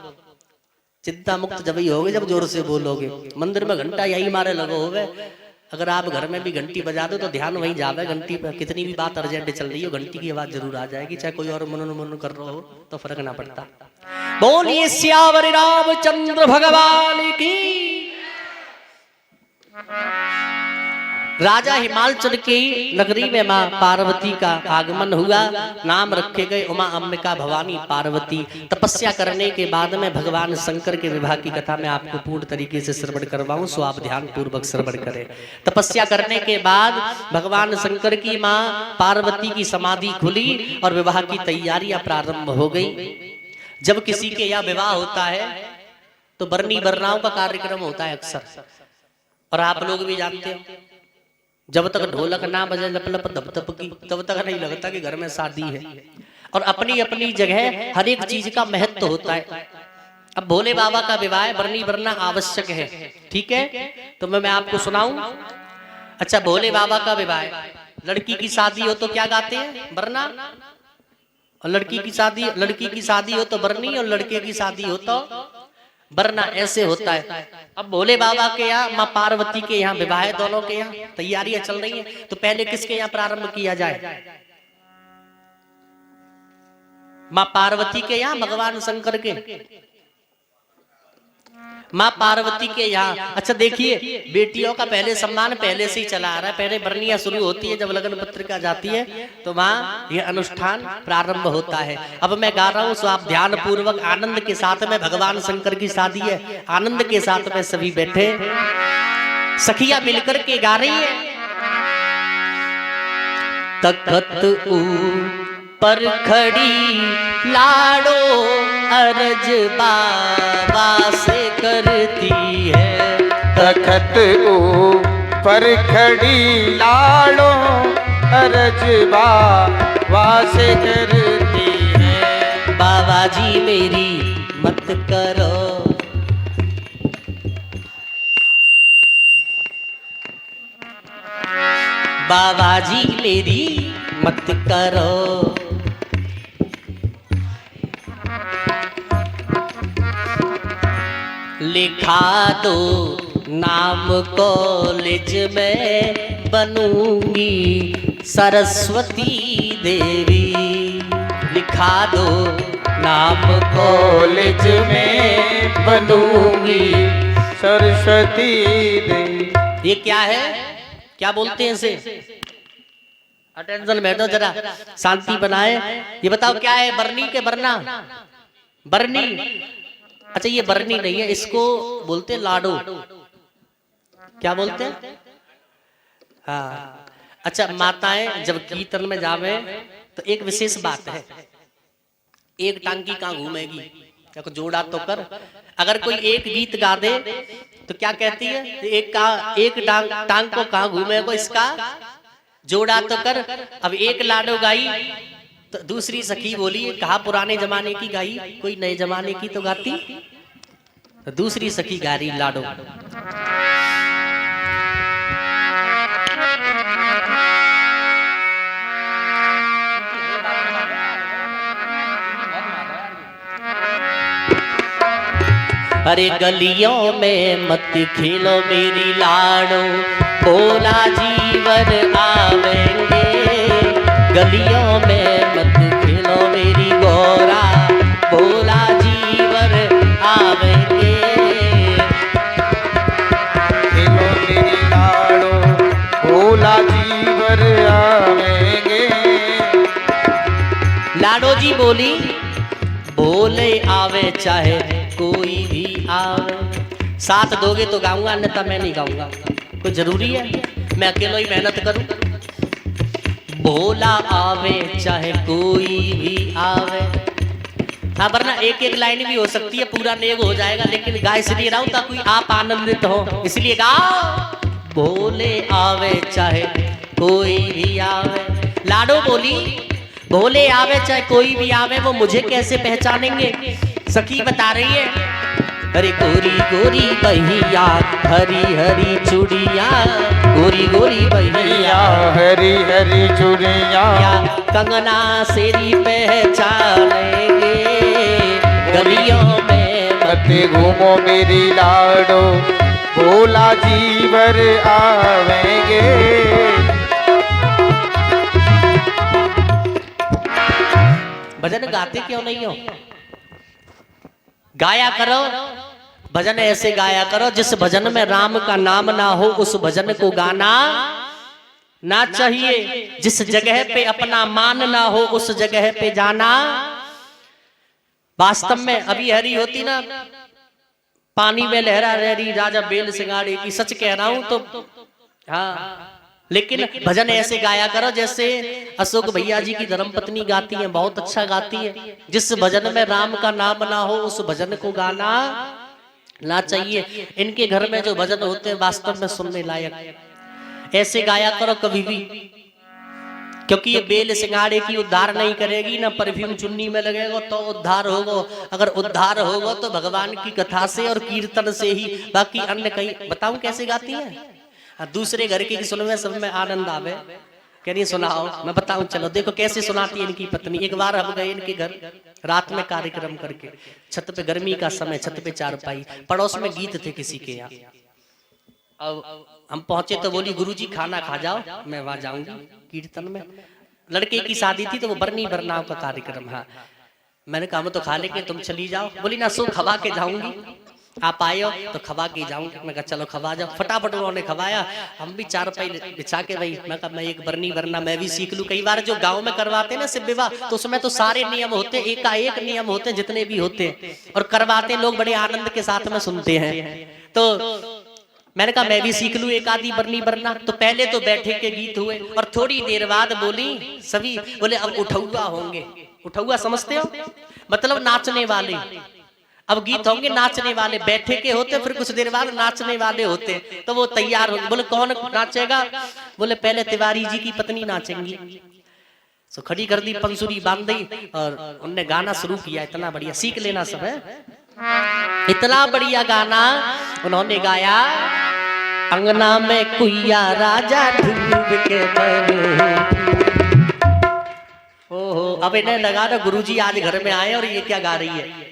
चिंता मुक्त जब ही होगे जब जोर से बोलोगे। मंदिर में घंटा यही मारे लगो होवे। अगर आप घर में भी घंटी बजा दो तो ध्यान वहीं जावे घंटी पे। कितनी भी बात अर्जेंट चल रही हो, घंटी की आवाज जरूर आ जाएगी, चाहे कोई और मनन कर रहा हो तो फर्क ना पड़ता। बोलिए सियावर रामचंद्र भगवान की। राजा हिमाचल की नगरी में मां पार्वती का आगमन हुआ। नाम रखे गए उमा, अंबिका, भवानी, पार्वती। तपस्या करने के बाद में भगवान शंकर के विवाह की कथा मैं आपको पूर्ण तरीके से श्रवण करवाऊं, सो आप ध्यान पूर्वक श्रवण करें। तपस्या करने के बाद भगवान शंकर की मां पार्वती की समाधि खुली और विवाह की तैयारियां प्रारंभ हो गई। जब किसी के यहाँ विवाह होता है तो बरनी बरनाओं का कार्यक्रम होता है अक्सर, और आप लोग भी जानते हो। जब तक ढोलक ना बजे लप लप धप धप की, तब तक नहीं लगता कि घर में शादी है। और अपनी अपनी जगह हर एक चीज का महत्व होता है। अब भोले बाबा का विवाह है, बरनी बरना आवश्यक है, ठीक है। तो मैं आपको सुनाऊं। अच्छा, भोले बाबा का विवाह है, लड़की की शादी हो तो क्या गाते हैं? बरना। और लड़की की शादी हो तो बरनी, और लड़के की शादी हो तो बरना। ऐसे होता है। अब भोले बाबा के यहाँ, माँ पार्वती के यहाँ विवाह है, दोनों के यहाँ तैयारियां चल रही हैं। तो पहले किसके यहाँ प्रारंभ किया जाए? माँ पार्वती के यहाँ, भगवान शंकर के। माँ पार्वती के यहाँ। अच्छा देखिए, बेटियों का पहले सम्मान पहले से ही चला आ रहा है। पहले बरनियां शुरू होती है, जब लगन पत्रिका जाती है तो वहाँ यह अनुष्ठान प्रारंभ होता है। अब मैं गा रहा हूँ, सो आप ध्यान पूर्वक आनंद के साथ में, भगवान शंकर की शादी है, आनंद के साथ में सभी बैठे, सखिया मिलकर के गा रही है। तखत ऊपर खड़ी लाडो अरज बाबा से करती है। तखत ऊपर खड़ी लाडो अरज बाबा से करती है। बाबा जी मेरी मत करो, बाबा जी मेरी मत करो। लिखा दो नाम कॉलेज में बनूंगी सरस्वती देवी। लिखा दो नाम कॉलेज में बनूंगी सरस्वती देवी। ये क्या है? क्या बोलते हैं इसे? अटेंशन बैठो जरा, शांति बनाए। ये बताओ क्या है, बरनी के बरना? बरनी। अच्छा ये बरनी नहीं है, इसको बोलते हैं लाडो। क्या बोलते हैं? हाँ। अच्छा माताएं जब कीर्तन में जावे तो एक विशेष बात है, एक टांगी कहाँ घूमेगी, क्या को जोड़ा तो कर। अगर कोई एक गीत गा दे तो क्या कहती है, एक टांग को कहाँ घूमेगा, इसका जोड़ा तो कर। अब एक लाडो गाई तो दूसरी सखी बोली कहा पुराने जमाने की गाई, कोई नए जमाने की तो गाती। तो दूसरी सखी गा रही लाडो। अरे गलियों में मत खेलो मेरी लाडो, भोला जीवन आवेंगे। गलियों में मत खेलो मेरी गौरा, भोला जीवन आवेंगे। खेलो मेरी लाडो, भोला जीवन आवेंगे। लाडो जी बोली भोले आवे चाहे कोई भी आवे। साथ दोगे तो गाऊंगा, अन्यथा मैं नहीं गाऊंगा। कोई जरूरी है मैं अकेला ही मेहनत करूं? भोला आवे चाहे कोई भी आवे। हाँ वरना एक एक लाइन भी हो सकती है, पूरा नेग हो जाएगा, लेकिन गा इसलिए रहा हूं ताकि आप आनंदित हो, इसलिए गाओ। भोले आवे चाहे कोई भी आवे। लाडो बोली भोले आवे चाहे कोई भी आवे, वो मुझे कैसे पहचानेंगे? सखी बता रही है अरे गोरी गोरी बहिया, हरी हरी चूड़िया, गोरी गोरी बहिया, हरी हरी चूड़िया, कंगना सेरी पहचानेंगे। गलियों में मत घूमो मेरी लाडो, भोला जीवन आवेंगे। भजन गाते क्यों नहीं हो? गाया करो भजन, ऐसे गाया करो जिस भजन में राम का नाम ना हो उस भजन को गाना ना चाहिए। जिस जगह पे अपना मान ना हो उस जगह पे जाना। वास्तव में अभी हरी होती ना, पानी में लहरा रही राजा बेल सिंगाड़े की, सच कह रहा हूं तो। हाँ लेकिन भजन ऐसे गाया करो जैसे अशोक भैया जी की धर्मपत्नी गाती हैं, बहुत अच्छा गाती है। जिस भजन में राम का नाम ना हो उस भजन को गाना ना चाहिए। इनके घर में जो भजन होते हैं वास्तव में सुनने लायक। ऐसे गाया करो कभी भी, क्योंकि ये बेल सिंगाड़े की उद्धार नहीं करेगी, ना परफ्यूम चुन्नी में लगेगा तो उद्धार होगा। अगर उद्धार होगा तो भगवान की कथा से और कीर्तन से ही, बाकी अन्य कहीं। बताऊं कैसे गाती है? दूसरे घर की सुनने सब में आनंद आवे, कह रही सुनाओ। मैं बताऊं चलो, देखो कैसे सुनाती है इनकी पत्नी। एक बार हम गए इनके घर रात में कार्यक्रम करके, छत पे गर्मी का समय, छत पे चारपाई, पड़ोस में गीत थे किसी के यहाँ। अब हम पहुंचे तो बोली गुरुजी खाना खा जाओ, मैं वहां जाऊंगी कीर्तन में। लड़के की शादी थी तो वो बरनी बरनाव का कार्यक्रम। हाँ मैंने कहा हम तो खा लेंगे, तुम चली जाओ। बोली ना सो खवा के जाऊंगी, आप आए हो तो खवा के जाऊंगी। मैं कहा चलो खवा जाओ। फटाफट उन्होंने खवाया, हम भी चारपाई बिछा के भाई। मैं कहा मैं एक बरनी वरना मैं भी सीख लूं। कई बार जो गांव में करवाते हैं ना शिव विवाह, तो उसमें तो सारे नियम होते हैं, एकाएक नियम होते हैं जितने भी होते हैं, और करवाते लोग बड़े आनंद के साथ में सुनते हैं। तो मैंने कहा मैं भी सीख लूं एक आधी बरनी बरना। तो पहले तो बैठे के गीत हुए और थोड़ी देर बाद बोली सभी, बोले अब उठौआ होंगे। उठौआ समझते हो? मतलब नाचने वाले। अब गीत होंगे नाचने वाले, बैठे के होते, फिर कुछ देर बाद नाचने वाले होते। तो वो तैयार हो, बोले कौन नाचेगा? बोले पहले तिवारी जी की पत्नी नाचेंगी। तो खड़ी कर दी, पंसुरी बांध दी और उनने गाना शुरू किया। इतना बढ़िया, सीख लेना सब है। इतना बढ़िया गाना उन्होंने गाया। अंगना में कुइया राजा डूब के मरे। ओहो, अब इन्हें लगा ना गुरुजी आज घर में आए और ये क्या गा रही है।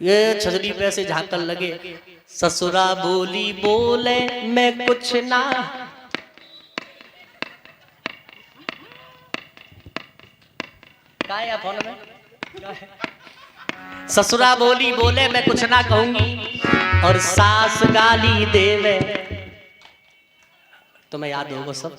ये छजरी पे से झांकन लगे। ससुरा बोली बोले मैं कुछ ना, क्या फोन में? ससुरा बोली बोले मैं कुछ ना कहूंगी, और सास गाली देवे तुम्हें याद होगा सब।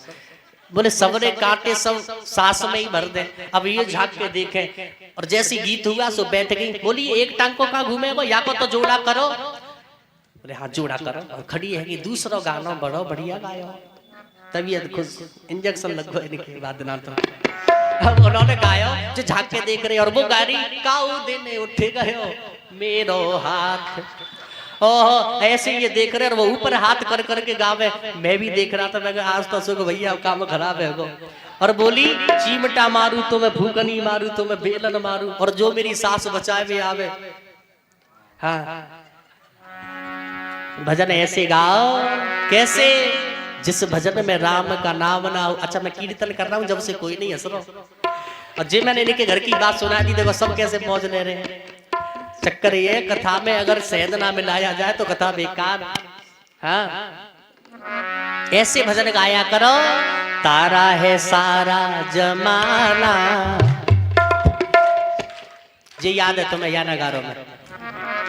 बोले सबरे कांटे सब सांस में ही भर दे। अब ये झांक के देखें और जैसी गीत हुआ सो बैठ गई। बोली एक टांग को कहाँ घूमेगो, या को तो जोड़ा करो। बोले हाँ जोड़ा करो। और खड़ी है कि दूसरा गाना बड़ो बढ़िया गायो, तबीयत खुश, इंजेक्शन लगो इनके बाद ना। तो अब उन्होंने गाया जो झांक के देख रहे और वो गा रही काऊ दिन उठ गयो मेरो हाथ। ओह ऐसे ये देख रहे और वो ऊपर हाथ कर करके गावे। मैं भी देख रहा था, मैं कहा आज तो सुख भैया काम खराब है गो। और बोली चीमटा मारू तो मैं भूकनी मारू तो मैं बेलन मारू, और जो मेरी सास बचाए वे आवे। हाँ भजन ऐसे गाओ कैसे, जिस भजन में राम का नाम ना हो। अच्छा मैं कीर्तन कर रहा हूँ जब से कोई नहीं हंस रहा, और जे मैंने इनके घर की बात सुना दी, देखो सब कैसे मौज ले रहे हैं। चक्कर ये कथा में अगर शहद ना मिलाया जाए तो कथा बेकार। हाँ ऐसे भजन गाया करो। तारा है सारा जमाना, ये याद है तुम्हें या नगारों में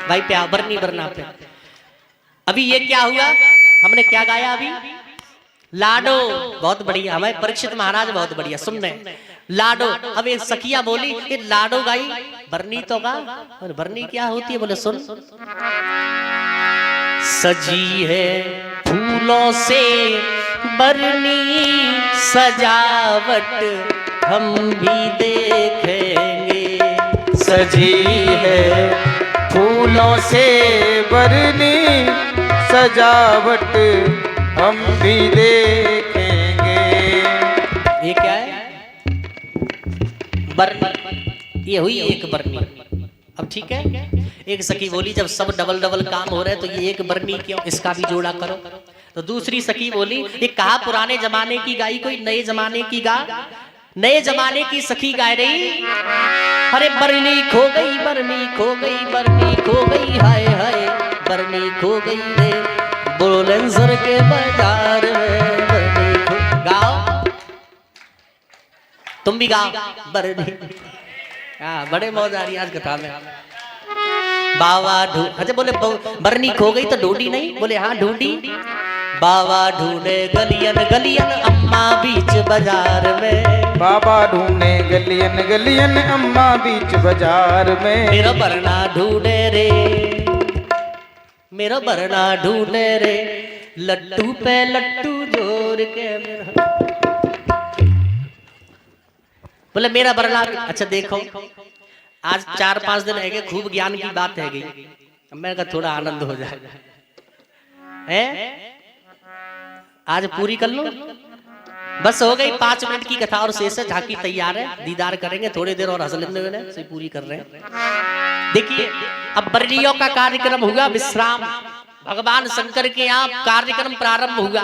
भाई प्या बरनी बरना पे। अभी ये क्या हुआ, हमने क्या गाया अभी, लाडो। बहुत बढ़िया, हमारे परीक्षित महाराज बहुत बढ़िया सुन रहे लाडो। अब एक सखिया बोली ये लाडो गाई, बरनी तो गा। और बरनी क्या होती है, बोले सुन। सजी है फूलों से बरनी सजावट हम भी देखेंगे। सजी है फूलों से बरनी सजावट हम भी देखेंगे। ये क्या है, बरनी। ये हुई एक बरनी। अब ठीक है, एक सखी बोली जब सब डबल डबल काम हो रहे हैं तो ये एक बरनी क्यों, इसका भी जोड़ा करो। तो दूसरी सखी बोली ये कहा पुराने जमाने की गाई कोई नए जमाने की गा। नए जमाने की सखी गा रही, अरे बरनी खो गई बरनी खो गई बरनी खो गई हाय हाय बरनी खो गई रे बुलंदशहर के बाजार में बरनी खो। गाओ तुम भी गाओ बरनी। हाँ बड़े मौज आ रही आज कथा में। बाबा ढूंढ, अच्छा बोले बरनी खो गई तो ढूंढी नहीं, बोले हाँ ढूंढी। बाबा ढूंढे गलियन गलियन अम्मा बीच बाजार में। बाबा ढूंढे गलियन गलियन अम्मा बीच बाजार में। मेरा बरना ढूंढे रे, मेरा बरना ढूंढे रे लट्टू पे लट्टू जोड़ के मेरा। बोले मेरा बरना। अच्छा देखो आज 4-5 दिन है खूब ज्ञान की बात है गई, मैं कहा थोड़ा आनंद हो जाए है, आज पूरी कर लो। बस हो गई 5 मिनट की कथा और शेष है, झांकी तैयार है, दीदार करेंगे थोड़ी देर और हंस लेने से पूरी कर रहे हैं। देखिए अब बरनियों का कार्यक्रम हुआ विश्राम, भगवान शंकर के यहाँ कार्यक्रम प्रारंभ हुआ।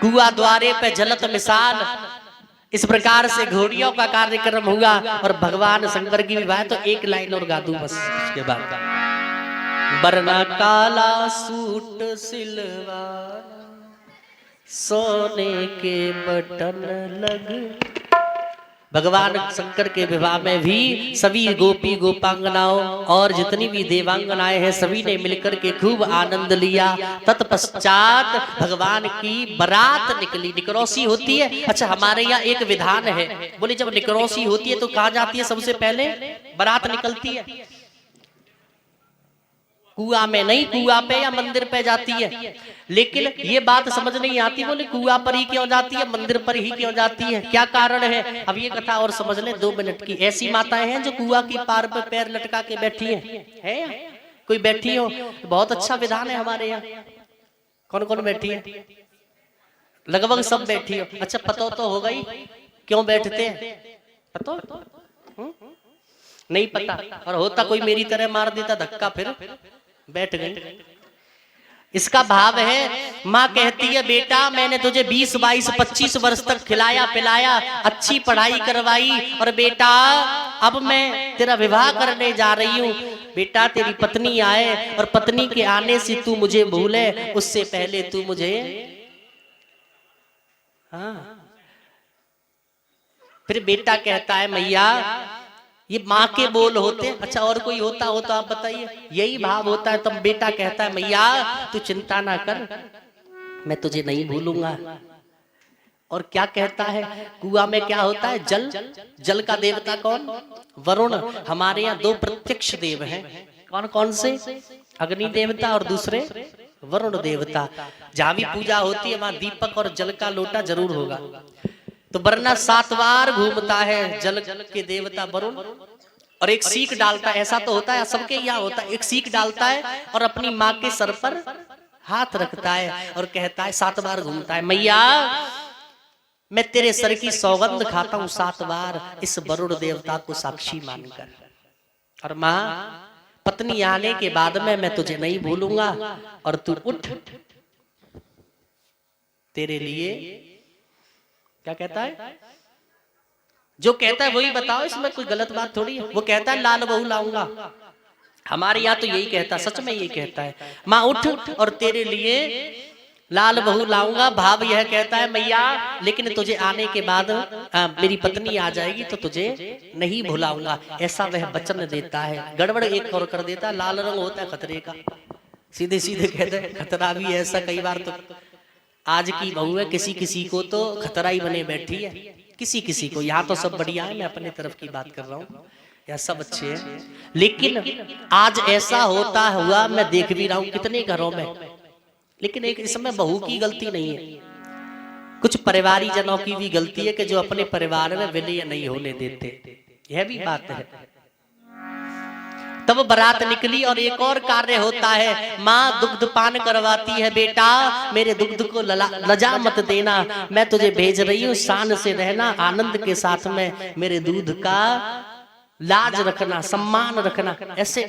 कुआ द्वारे पे जलत मिसाल, इस प्रकार से घोड़ियों का कार्यक्रम हुआ और भगवान शंकर की विवाह। तो एक लाइन और गा दूं बस उसके बाद। बरना काला सूट सिलवार सोने के बटन लग। भगवान शंकर के विवाह में भी सभी गोपी गोपांगनाओं और जितनी भी देवांगनाएं हैं सभी ने मिलकर के खूब आनंद लिया। तत्पश्चात भगवान की बारात निकली। निकरौसी होती है, अच्छा हमारे यहाँ एक विधान है, बोले जब निकरौसी होती है तो कहाँ जाती है सबसे पहले, बारात निकलती है कुआं में नहीं, कुआं पे या मंदिर पे जाती है। लेकिन ये बात समझ नहीं आती, बोले कुआं पर ही क्यों जाती है, मंदिर पर ही क्यों जाती है, क्या कारण है। अब ये कथा और समझ ले 2 मिनट की। ऐसी माताएं हैं जो कुआं की पार पे पैर लटका के बैठी है कोई बैठी हो, बहुत अच्छा विधान है हमारे यहाँ। कौन कौन बैठी है, लगभग सब बैठी हो। अच्छा पतो तो हो गई क्यों बैठते हैं, पतो नहीं पता, और होता कोई मेरी तरह मार देता धक्का फिर बैठ गई। इसका भाव है, माँ कहती है बेटा मैंने तुझे 20, 22, 25 वर्ष तक खिलाया पिलाया, अच्छी पढ़ाई करवाई, और बेटा अब मैं तेरा विवाह करने जा रही हूँ। बेटा तेरी पत्नी आए और पत्नी के आने से तू मुझे भूले, उससे पहले तू मुझे। हाँ फिर बेटा कहता है मैया ये माँ के बोल होते। अच्छा और कोई होता हो तो आप बताइए, यही भाव होता है। तब बेटा कहता है मैया तू चिंता ना कर, मैं तुझे नहीं भूलूंगा। और क्या कहता है, कुआं में क्या होता है, जल। जल का देवता कौन, वरुण। हमारे यहाँ दो प्रत्यक्ष देव हैं, कौन कौन से, अग्नि देवता और दूसरे वरुण देवता। जहां भी पूजा होती है वहां दीपक और जल का लोटा जरूर होगा। तो वरना 7 बार घूमता है जल के देवता वरुण, और एक सीख डालता है। ऐसा तो होता है सबके यहाँ होता है, एक सीख डालता है और अपनी माँ के सर पर हाथ रखता है और कहता है, 7 बार घूमता है, मैया मैं तेरे सर की सौगंध खाता हूं 7 बार इस वरुण देवता को साक्षी मानकर। और माँ पत्नी आने के बाद में मैं तुझे नहीं भूलूंगा, और तू उठ, तेरे लिए क्या कहता है, जो कहता है वही बताओ, इसमें कोई गलत बात थोड़ी है। वो कहता है लाल बहू लाऊंगा, हमारे यहाँ तो यही कहता, सच में यही कहता है, माँ उठ और तेरे लिए लाल बहू लाऊंगा। भाव यह कहता है, मैया लेकिन तुझे आने के बाद मेरी पत्नी आ जाएगी तो तुझे नहीं भुलाऊंगा, ऐसा वह वचन देता है। गड़बड़ एक और कर देता है, लाल रंग होता है खतरे का, सीधे सीधे कहते हैं खतरा भी है। ऐसा कई बार तो आज की बहू है, किसी किसी को तो खतरा ही बने बैठी है, किसी किसी को। यहाँ तो सब बढ़िया है, मैं अपने तरफ की बात कर रहा हूँ, यहाँ सब अच्छे हैं। लेकिन आज ऐसा होता हुआ मैं देख भी रहा हूँ कितने घरों में। लेकिन एक इसमें बहू की गलती नहीं है, कुछ परिवारी जनों की भी गलती है कि जो अपने परिवार में विलय नहीं होने देते, यह भी बात है। तब बारात निकली और एक और कार्य होता है, माँ दुग्ध पान करवाती है, बेटा मेरे दुग्ध को लजा मत देना, मैं तुझे भेज रही हूँ, शान से रहना, आनंद के साथ में मेरे दूध का लाज रखना, सम्मान रखना। ऐसे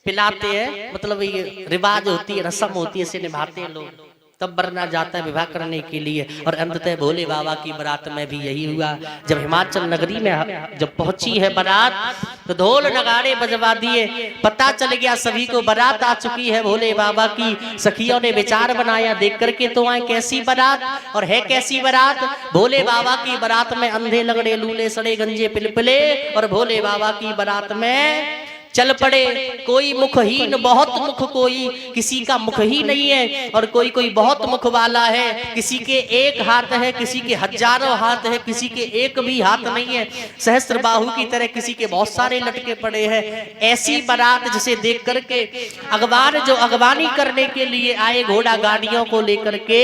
पिलाते हैं, मतलब ये रिवाज होती है, रस्म होती है, इसे निभाते हैं लोग। तब वरना जाता है विवाह करने के लिए। और अंततः भोले बाबा की बारात में भी यही हुआ। जब हिमाचल नगरी में जब पहुंची है बारात, तो ढोल नगाड़े बजवा दिए, पता चल गया सभी को बारात आ चुकी है भोले बाबा की। सखियों ने विचार बनाया, देख करके तो आए कैसी बारात, और है कैसी बारात, भोले बाबा की बारात में अंधे लगड़े लूले सड़े गंजे पिलपिले, और भोले बाबा की बारात में चल पड़े कोई मुखहीन बहुत मुख, कोई किसी का मुख ही नहीं है, और कोई कोई बहुत मुख वाला है, किसी के एक हाथ है, किसी के हजारों हाथ है, किसी के एक भी हाथ नहीं है, सहस्त्र बाहु की तरह किसी के बहुत सारे लटके पड़े हैं। ऐसी बारात जिसे देख करके अगवान जो अगवानी करने के लिए आए घोड़ा गाड़ियों को लेकर के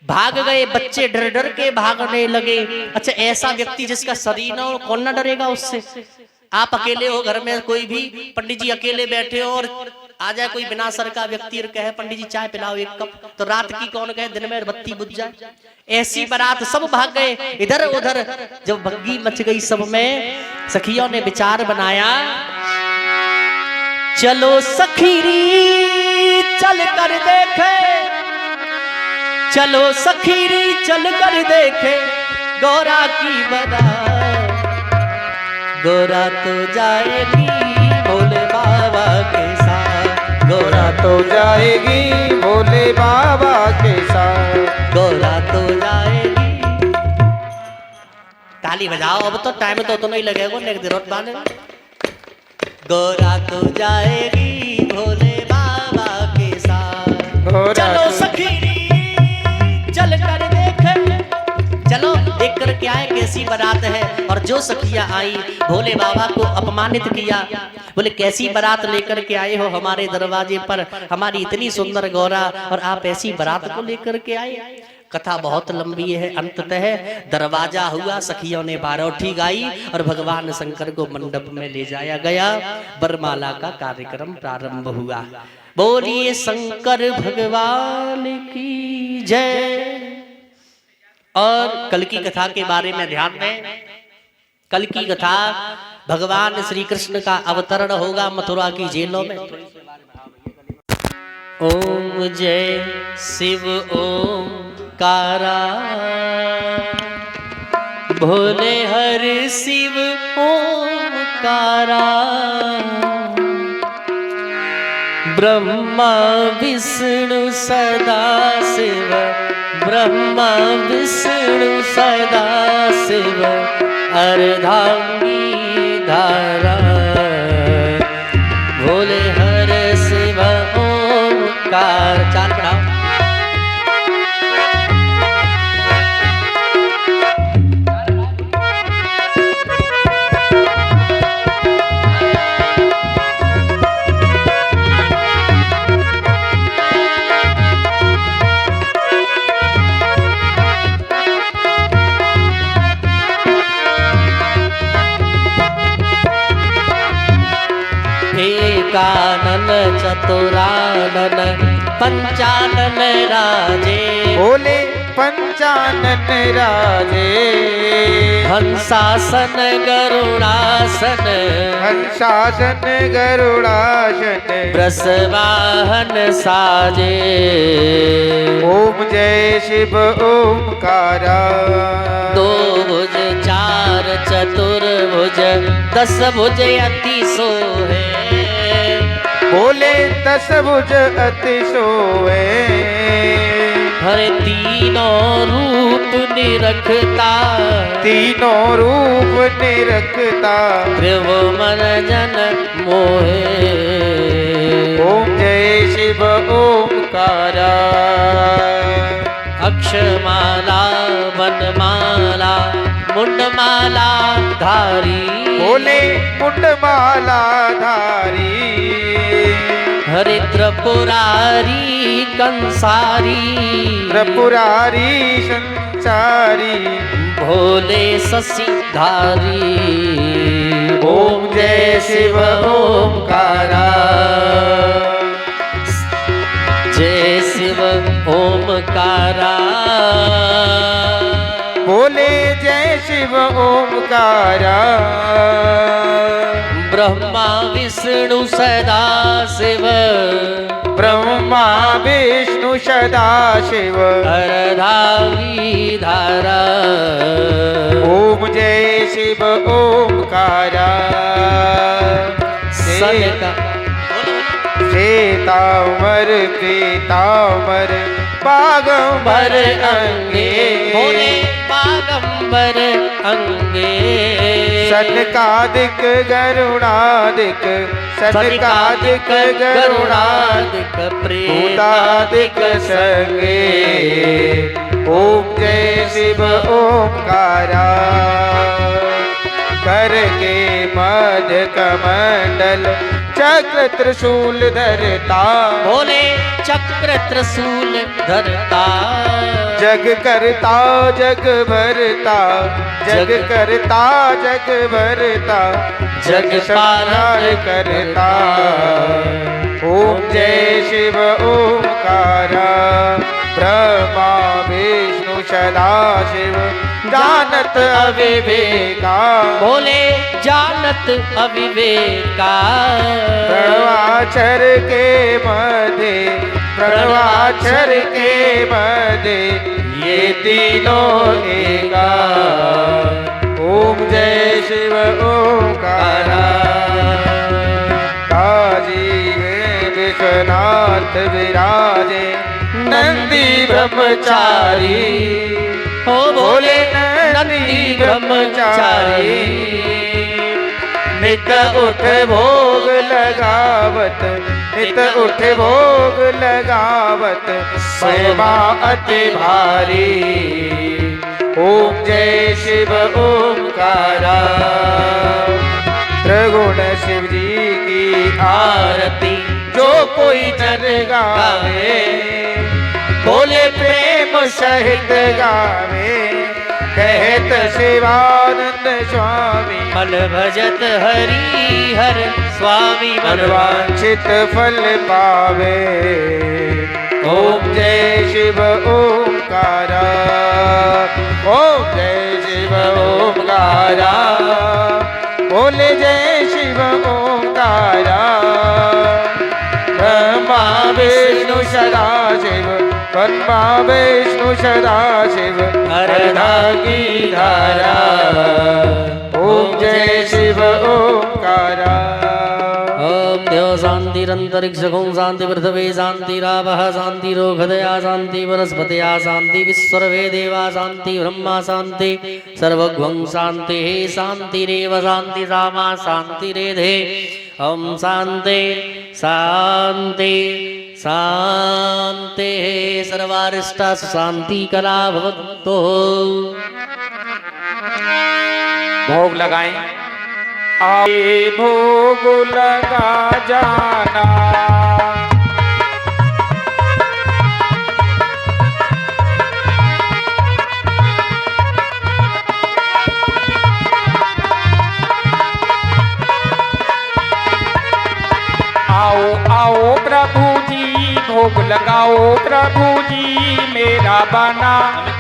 भाग गए, बच्चे डर डर के भागने लगे। अच्छा ऐसा व्यक्ति जिसका शरीर ना हो, कौन ना डरेगा उससे। आप अकेले हो घर में, कोई भी पंडित जी अकेले बैठे हो और आ जाए कोई बिना सर का व्यक्ति और कहे पंडित जी चाय पिलाओ 1 कप, तो रात की कौन कहे दिन में बत्ती बुझ जाए। ऐसी बारात सब भाग गए इधर उधर। जब भग्गी मच गई सब में, सखियों ने विचार बनाया, चलो सखीरी चल कर देखे, चलो सखीरी चल कर देखे गौरा की बारात। गोरा तो जाएगी भोले बाबा के साथ, गोरा तो जाएगी भोले बाबा के साथ, गोरा तो जाएगी। ताली बजाओ, अब तो टाइम तो नहीं लगेगा, नेक देर बाद। गोरा तो जाएगी भोले बाबा के साथ, चलो सखीरी चल कर देखे, चलो देख कर क्या है कैसी बारात है। और जो सखियां आई भोले बाबा को अपमानित किया, बोले कैसी बारात लेकर के आए हो हमारे दरवाजे पर, हमारी इतनी सुंदर गौरा और आप ऐसी बारात को लेकर के आए। कथा बहुत लंबी है। अंततः दरवाजा हुआ, सखियों ने बारौठी गाई और भगवान शंकर को मंडप में ले जाया गया। वरमाला का कार्यक्रम प्रारंभ हुआ। बोलिए शंकर भगवान की जय। और कल की कथा के बारे में ध्यान दें। कल की कथा भगवान श्री कृष्ण का अवतरण होगा मथुरा की जेलों में। ओम जय शिव ओंकारा, भोले हर शिव ओंकारा, ब्रह्मा विष्णु सदा शिव, ब्रह्मा विष्णु सदा शिव, अर्धांगी धारा, भोले हर शिव ओंकार। चाल बढ़ाओ। पंचानन पंचानन राजे बोले पंचानन राजे हंसासन गरुड़ासन हंसासन गरुड़ासन वृषवाहन साजे ओम जय शिव ओमकारा दो भुज चार चतुर्भुज दस भुज अति सोहे बोले 10 भुज अति सोए हरे तीनों रूप निरखता तीनों रूप निरखता त्रिभुवन जन मोहे ओम जय शिव ओमकारा अक्षमाला वनमाला मुंडमाला धारी बोले मुंडमाला धारी हरे त्रिपुरारी कंसारी त्रिपुरारी संसारी भोले शशिधारी ओम जय शिव ओमकारा जय शिव ओमकारा बोले जय शिव ओमकारा ब्रह्मा विष्णु सदा शिव ब्रह्मा विष्णु सदा शिव हरधावी धारा ओम जय शिव ओमकारा सनका श्वेतांबर पीतांबर बागंबर अंगे बोले बागंबर अंगे सनकादिक गरुणादिक सनकादिक गरुणादिक भूतादिक संगे ओम जय शिव ओमकारा कर के मध्य कमंडल चक्र त्रिशूल धरता बोले चक्र त्रिशूल धरता जग करता जग भरता जग करता जग भरता जग संहार करता ओम जय शिव ओमकारा ब्रह्मा विष्णु सदा शिव जानत अविवेका बोले जानत अविवेका प्रणवाक्षर के मध्य प्रणवाक्षर के मध्य ये तीनों एका ओम जय शिव ओमकारा काजी में विश्वनाथ विराजे नंदी ब्रह्मचारी हो बोले नंदी ब्रह्मचारी नित उठ भोग लगावत नित उठ भोग लगावत महिमा अति भारी ओम जय शिव ओमकारा त्रिगुण शिव जी की आरती जो कोई नर गावे बोले प्रेम सहित गावे कहत शिवानंद स्वामी मन भजत हरि हर स्वामी मन मनवांछित फल पावे ओम जय शिव ओमकारा ओम जय शिव ओमकारा बोले जय शिव ओमकारा ब्रह्मा विष्णु सदा शिव ब्रह्मा विष्णु सदा शिव हरधा की धारा ओम जय शिव ओमकारा ओम देव शांतिरंतरिक्षगो शांति पृथ्वी शांतिरावः शांतिरोगधया शांति वनस्पतया शांति विश्वर्वे देवा शांति ब्रह्मा शांति सर्वगं शांति शांतिरेव शांति सामा शांतिरेधे ओम शांति शांति शांति सर्वारिष्टा शांति कला भवतु। भोग लगाएं आए भोग लगा जाना आओ आओ प्रभु जी भोग लगाओ प्रभु जी मेरा बना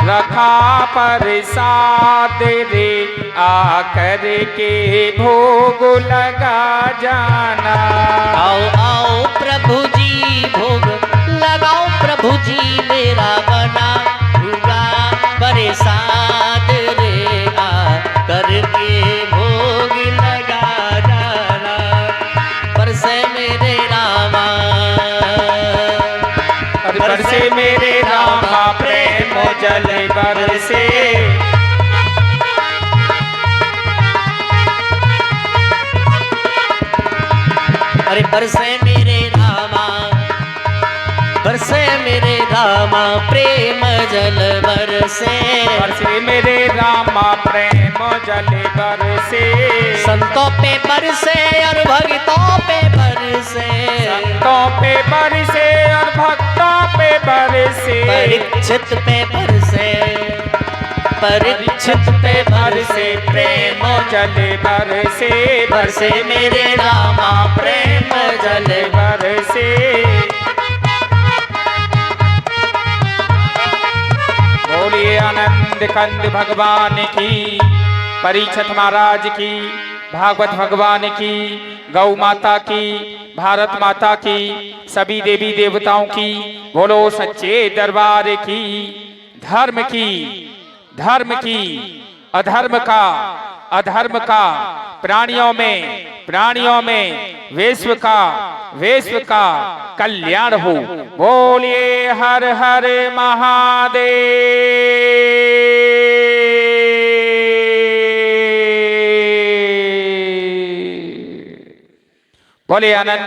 रखा प्रसाद रे आकर के भोग लगा जाना। आओ आओ प्रभु जी भोग लगाओ प्रभु जी मेरा बना हुआ प्रसाद रे आकर के भोग लगा जाना। बरसे मेरे रामा बरसे मेरे रामा प्रेम जल बरसे। अरे बरसे मेरे रामा बरसे मेरे रामा प्रेम जल बरसे। बरसे मेरे रामा प्रेम जल बरसे। संतों पे बरसे और भक्तों पे बरसे। संतों पे बरसे और भक्तों पे बरसे। परीक्षित पे बरसे परीक्षित पे बरसे प्रेम जल बरसे। बरसे मेरे रामा प्रेम जल बरसे। बोलिए आनंद कंद भगवान की, परीक्षित महाराज की, भागवत भगवान की, गौ माता की, भारत माता की, सभी देवी देवताओं की, बोलो सच्चे दरबार की। धर्म की, धर्म की, अधर्म का प्राणियों में विश्व का कल्याण हो। बोलिए हर हर महादेव। बोले आनंद।